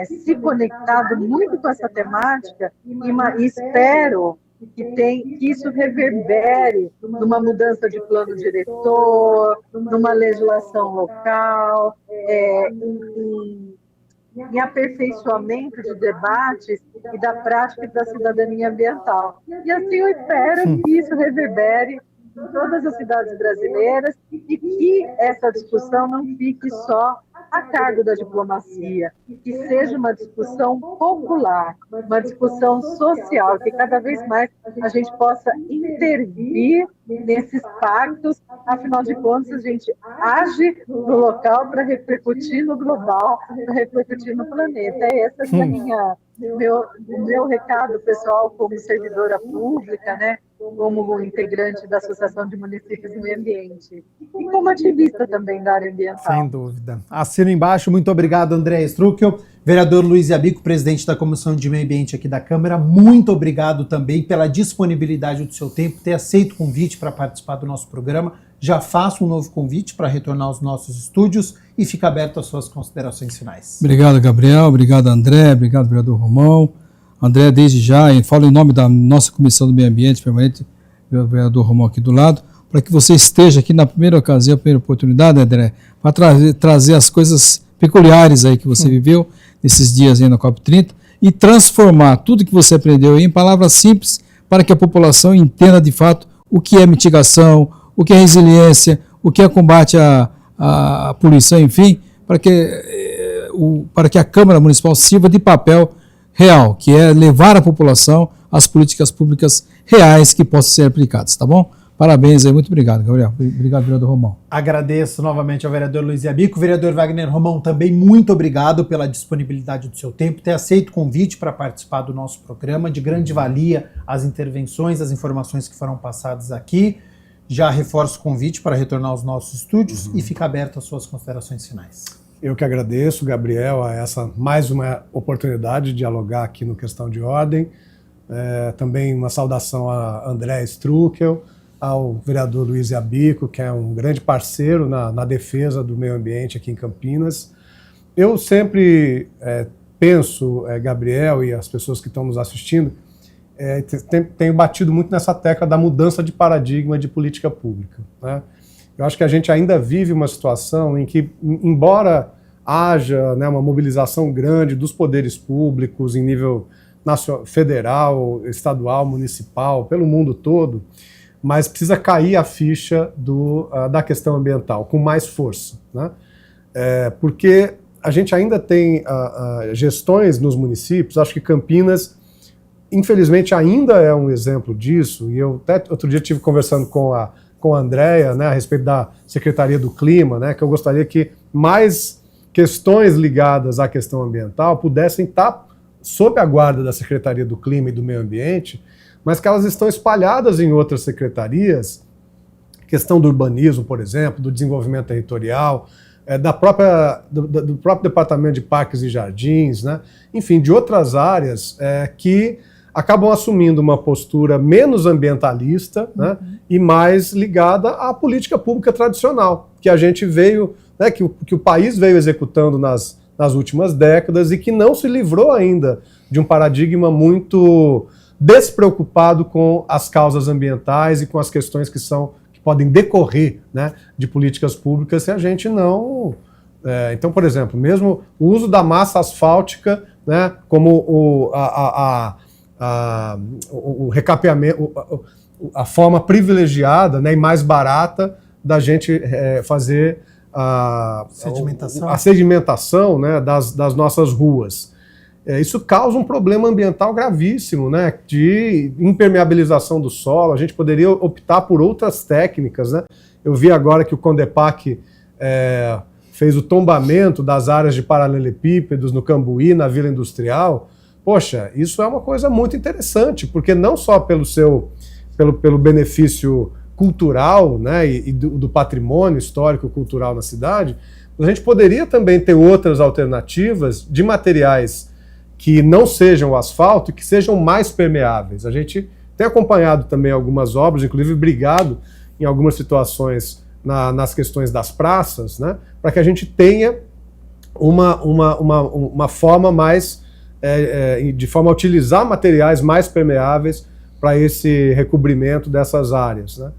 se conectado muito com essa temática e espero que isso reverbere numa mudança de plano diretor, numa legislação local, em aperfeiçoamento de debates e da prática da cidadania ambiental. E assim eu espero que isso reverbere em todas as cidades brasileiras e que essa discussão não fique só a cargo da diplomacia, que seja uma discussão popular, uma discussão social, que cada vez mais a gente possa intervir nesses pactos, afinal de contas a gente age no local para repercutir no global, para repercutir no planeta. Esse é meu recado pessoal como servidora pública, né? Como integrante da Associação de Municípios do Meio Ambiente e como ativista também da área ambiental. Sem dúvida. Assino embaixo. Muito obrigado, André Struckel. Vereador Luiz Iabico, presidente da Comissão de Meio Ambiente aqui da Câmara, muito obrigado também pela disponibilidade do seu tempo, ter aceito o convite para participar do nosso programa. Já faço um novo convite para retornar aos nossos estúdios e fica aberto às suas considerações finais. Obrigado, Gabriel. Obrigado, André. Obrigado, vereador Romão. André, desde já, falo em nome da nossa Comissão do Meio Ambiente Permanente, o vereador Romão aqui do lado, para que você esteja aqui na primeira ocasião, primeira oportunidade, André, para trazer as coisas peculiares aí que você viveu nesses dias aí na COP30 e transformar tudo que você aprendeu aí em palavras simples para que a população entenda de fato o que é mitigação, o que é resiliência, o que é combate à poluição, enfim, para que a Câmara Municipal sirva de papel real, que é levar à população as políticas públicas reais que possam ser aplicadas, tá bom? Parabéns aí, muito obrigado, Gabriel. Obrigado, vereador Romão. Agradeço novamente ao vereador Luiz Iabico. Vereador Wagner Romão, também muito obrigado pela disponibilidade do seu tempo, ter aceito o convite para participar do nosso programa. De grande valia as intervenções, as informações que foram passadas aqui. Já reforço o convite para retornar aos nossos estúdios e fica aberto às suas considerações finais. Eu que agradeço, Gabriel, a essa mais uma oportunidade de dialogar aqui no Questão de Ordem. Também uma saudação a André Struckel, ao vereador Luiz Iabico, que é um grande parceiro na defesa do meio ambiente aqui em Campinas. Eu sempre penso, Gabriel e as pessoas que estão nos assistindo, tenho batido muito nessa tecla da mudança de paradigma de política pública, né? Eu acho que a gente ainda vive uma situação em que, embora haja, né, uma mobilização grande dos poderes públicos em nível federal, estadual, municipal, pelo mundo todo, mas precisa cair a ficha da questão ambiental com mais força, né? Porque a gente ainda tem gestões nos municípios, acho que Campinas, infelizmente, ainda é um exemplo disso, e eu até outro dia estive conversando com a Andréia, né, a respeito da Secretaria do Clima, né, que eu gostaria que mais questões ligadas à questão ambiental pudessem estar sob a guarda da Secretaria do Clima e do Meio Ambiente, mas que elas estão espalhadas em outras secretarias, questão do urbanismo, por exemplo, do desenvolvimento territorial, do próprio Departamento de Parques e Jardins, né, enfim, de outras áreas que acabam assumindo uma postura menos ambientalista, né, e mais ligada à política pública tradicional, que a gente veio, né, que o país veio executando nas últimas décadas e que não se livrou ainda de um paradigma muito despreocupado com as causas ambientais e com as questões que podem decorrer, né, de políticas públicas se a gente não... Então, por exemplo, mesmo o uso da massa asfáltica, né, como o recapeamento, a forma privilegiada, né, e mais barata da gente fazer a sedimentação, né, das nossas ruas. Isso causa um problema ambiental gravíssimo, né, de impermeabilização do solo. A gente poderia optar por outras técnicas, né? Eu vi agora que o Condepac fez o tombamento das áreas de paralelepípedos no Cambuí, na Vila Industrial. Poxa, isso é uma coisa muito interessante, porque não só pelo benefício cultural, né, e do patrimônio histórico-cultural na cidade, mas a gente poderia também ter outras alternativas de materiais que não sejam o asfalto e que sejam mais permeáveis. A gente tem acompanhado também algumas obras, inclusive brigado em algumas situações nas questões das praças, né, para que a gente tenha uma forma mais... de forma a utilizar materiais mais permeáveis para esse recobrimento dessas áreas, né?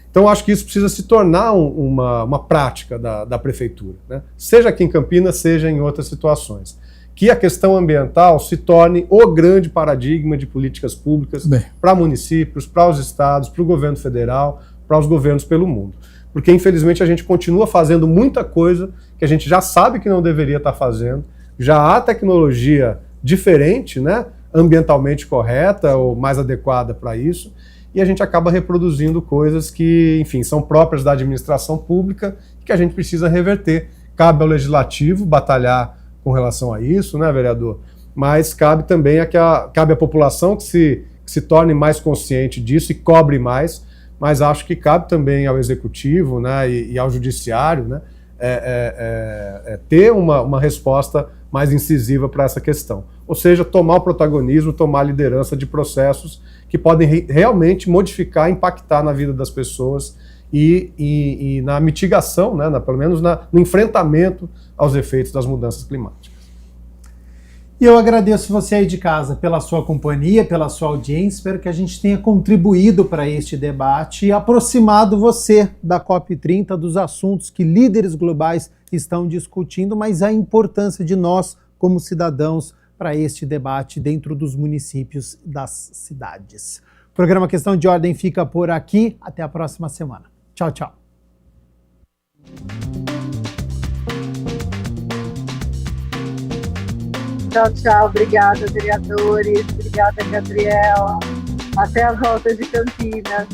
Então, acho que isso precisa se tornar uma prática da prefeitura, né? Seja aqui em Campinas, seja em outras situações. Que a questão ambiental se torne o grande paradigma de políticas públicas para municípios, para os estados, para o governo federal, para os governos pelo mundo. Porque, infelizmente, a gente continua fazendo muita coisa que a gente já sabe que não deveria estar fazendo, já há tecnologia diferente, né, ambientalmente correta ou mais adequada para isso, e a gente acaba reproduzindo coisas que, enfim, são próprias da administração pública e que a gente precisa reverter. Cabe ao legislativo batalhar com relação a isso, né, vereador? Mas cabe também cabe à população que se torne mais consciente disso e cobre mais, mas acho que cabe também ao executivo, né, e ao judiciário, né, ter uma resposta mais incisiva para essa questão. Ou seja, tomar o protagonismo, tomar a liderança de processos que podem realmente modificar, impactar na vida das pessoas e na mitigação, né, pelo menos no enfrentamento aos efeitos das mudanças climáticas. E eu agradeço você aí de casa pela sua companhia, pela sua audiência. Espero que a gente tenha contribuído para este debate e aproximado você da COP30, dos assuntos que líderes globais estão discutindo, mas a importância de nós, como cidadãos, para este debate dentro dos municípios das cidades. O programa Questão de Ordem fica por aqui. Até a próxima semana. Tchau, tchau. Tchau, tchau. Obrigada, vereadores. Obrigada, Gabriel. Até a volta de Campinas.